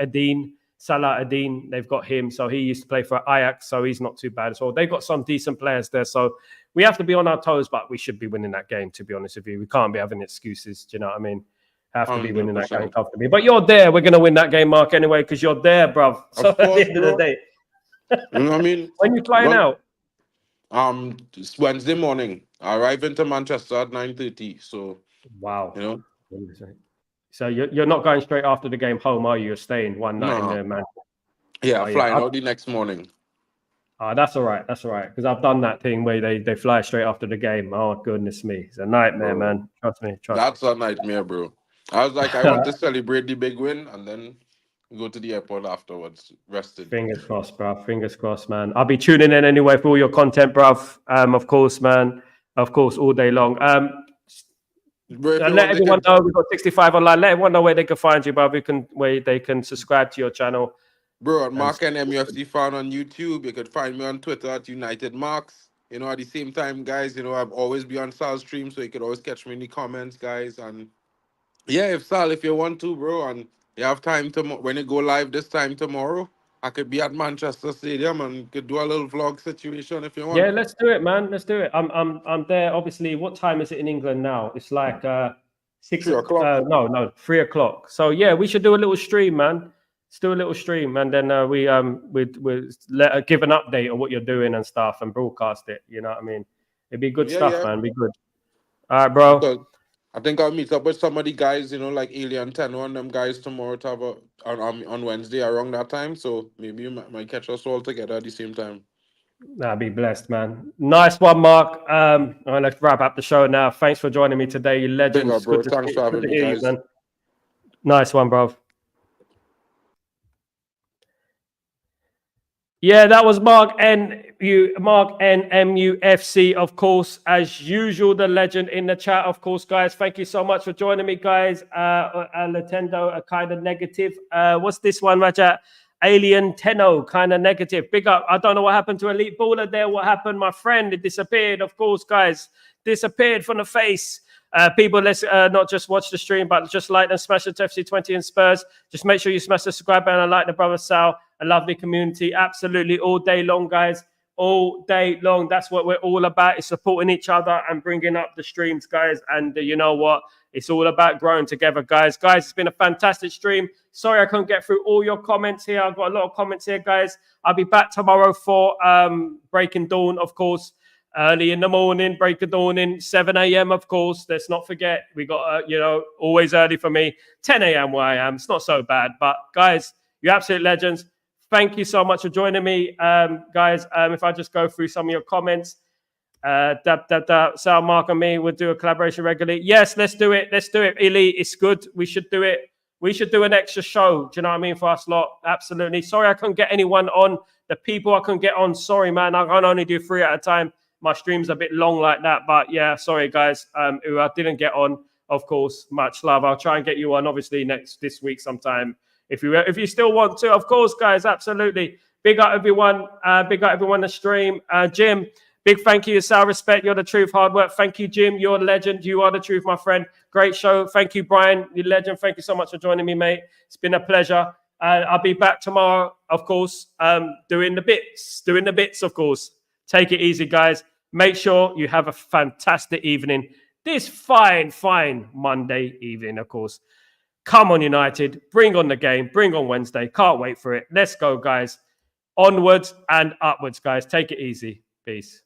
[SPEAKER 1] Salah Adin. They've got him. So he used to play for Ajax, so he's not too bad as well. They've got some decent players there. So we have to be on our toes, but we should be winning that game, to be honest with you. We can't be having excuses. Do you know what I mean? Have to be winning that game comfortably. But you're there. We're going to win that game, Mark, anyway, because you're there, bruv. So at the end of the day.
[SPEAKER 3] You know what I mean?
[SPEAKER 1] When you flying out?
[SPEAKER 3] It's Wednesday morning. I arrive into Manchester at 9:30. So
[SPEAKER 1] wow,
[SPEAKER 3] you know.
[SPEAKER 1] So you're not going straight after the game home, are you? You're staying one night in there, man.
[SPEAKER 3] Yeah, flying out the next morning.
[SPEAKER 1] That's all right. That's all right. Because I've done that thing where they fly straight after the game. Oh goodness me, it's a nightmare, man. Trust me.
[SPEAKER 3] That's a nightmare, bro. I was like, I want to celebrate the big win and then go to the airport afterwards, rested.
[SPEAKER 1] Fingers crossed, bro. Fingers crossed, man. I'll be tuning in anyway for all your content, bruv. Of course, man. Of course, all day long. Let everyone know we've got 65 online. Let everyone know where they can find you, bruv. Where they can subscribe to your channel.
[SPEAKER 3] Bro, Mark and MUFC fan on YouTube. You could find me on Twitter at United Marks. You know, at the same time, guys, you know, I've always be on Sal's stream, so you could always catch me in the comments, guys. And yeah, if you want to, bro, and you have time when you go live this time tomorrow, I could be at Manchester Stadium and could do a little vlog situation if you want.
[SPEAKER 1] Yeah, let's do it, man. Let's do it. I'm there. Obviously, what time is it in England now? It's like 6 o'clock. No, 3 o'clock. So yeah, we should do a little stream, man. Let's do a little stream, and then we give an update on what you're doing and stuff, and broadcast it. You know what I mean? It'd be good stuff, man. It'd be good. All right, bro.
[SPEAKER 3] So, I think I'll meet up with some of the guys, you know, like Alien Tenor and them guys tomorrow to have on Wednesday around that time. So maybe you might catch us all together at the same time.
[SPEAKER 1] Nah, be blessed, man. Nice one, Mark. I'm going to wrap up the show now. Thanks for joining me today, you legend.
[SPEAKER 3] Thanks for having me, guys.
[SPEAKER 1] Man. Nice one, bro. Yeah, that was Mark NMUFC, of course, as usual, the legend in the chat, of course, guys. Thank you so much for joining me, guys. Nintendo, a kind of negative. What's this one, Raja? Alien Tenno, kind of negative. Big up. I don't know what happened to Elite Baller there. What happened, my friend? It disappeared, of course, guys. Disappeared from the face. People, let's not just watch the stream, but just like and smash it to FC 20 and Spurs. Just make sure you smash the subscribe button and like the brother Sal. A lovely community, absolutely all day long, guys. All day long. That's what we're all about, is supporting each other and bringing up the streams, guys. And you know what? It's all about growing together, guys. Guys, it's been a fantastic stream. Sorry I couldn't get through all your comments here. I've got a lot of comments here, guys. I'll be back tomorrow for Breaking Dawn, of course. Early in the morning, break of dawn 7 a.m., of course. Let's not forget, we got, always early for me. 10 a.m. where I am. It's not so bad. But, guys, you're absolute legends. Thank you so much for joining me, guys. If I just go through some of your comments, Sal, Mark, and me would do a collaboration regularly. Yes, let's do it. Let's do it. Elite, it's good. We should do it. We should do an extra show. Do you know what I mean? For us lot. Absolutely. Sorry, I couldn't get anyone on. The people I couldn't get on. Sorry, man. I can only do 3 at a time. My stream's a bit long like that. But yeah, sorry, guys. Who I didn't get on, of course. Much love. I'll try and get you on, obviously, this week sometime. If you still want to, of course, guys, absolutely. Big up everyone. Big up everyone on the stream. Jim, big thank you. Sal, respect. You're the truth. Hard work. Thank you, Jim. You're a legend. You are the truth, my friend. Great show. Thank you, Brian. You're a legend. Thank you so much for joining me, mate. It's been a pleasure. I'll be back tomorrow, of course, doing the bits, of course. Take it easy, guys. Make sure you have a fantastic evening. This fine Monday evening, of course. Come on, United. Bring on the game. Bring on Wednesday. Can't wait for it. Let's go, guys. Onwards and upwards, guys. Take it easy. Peace.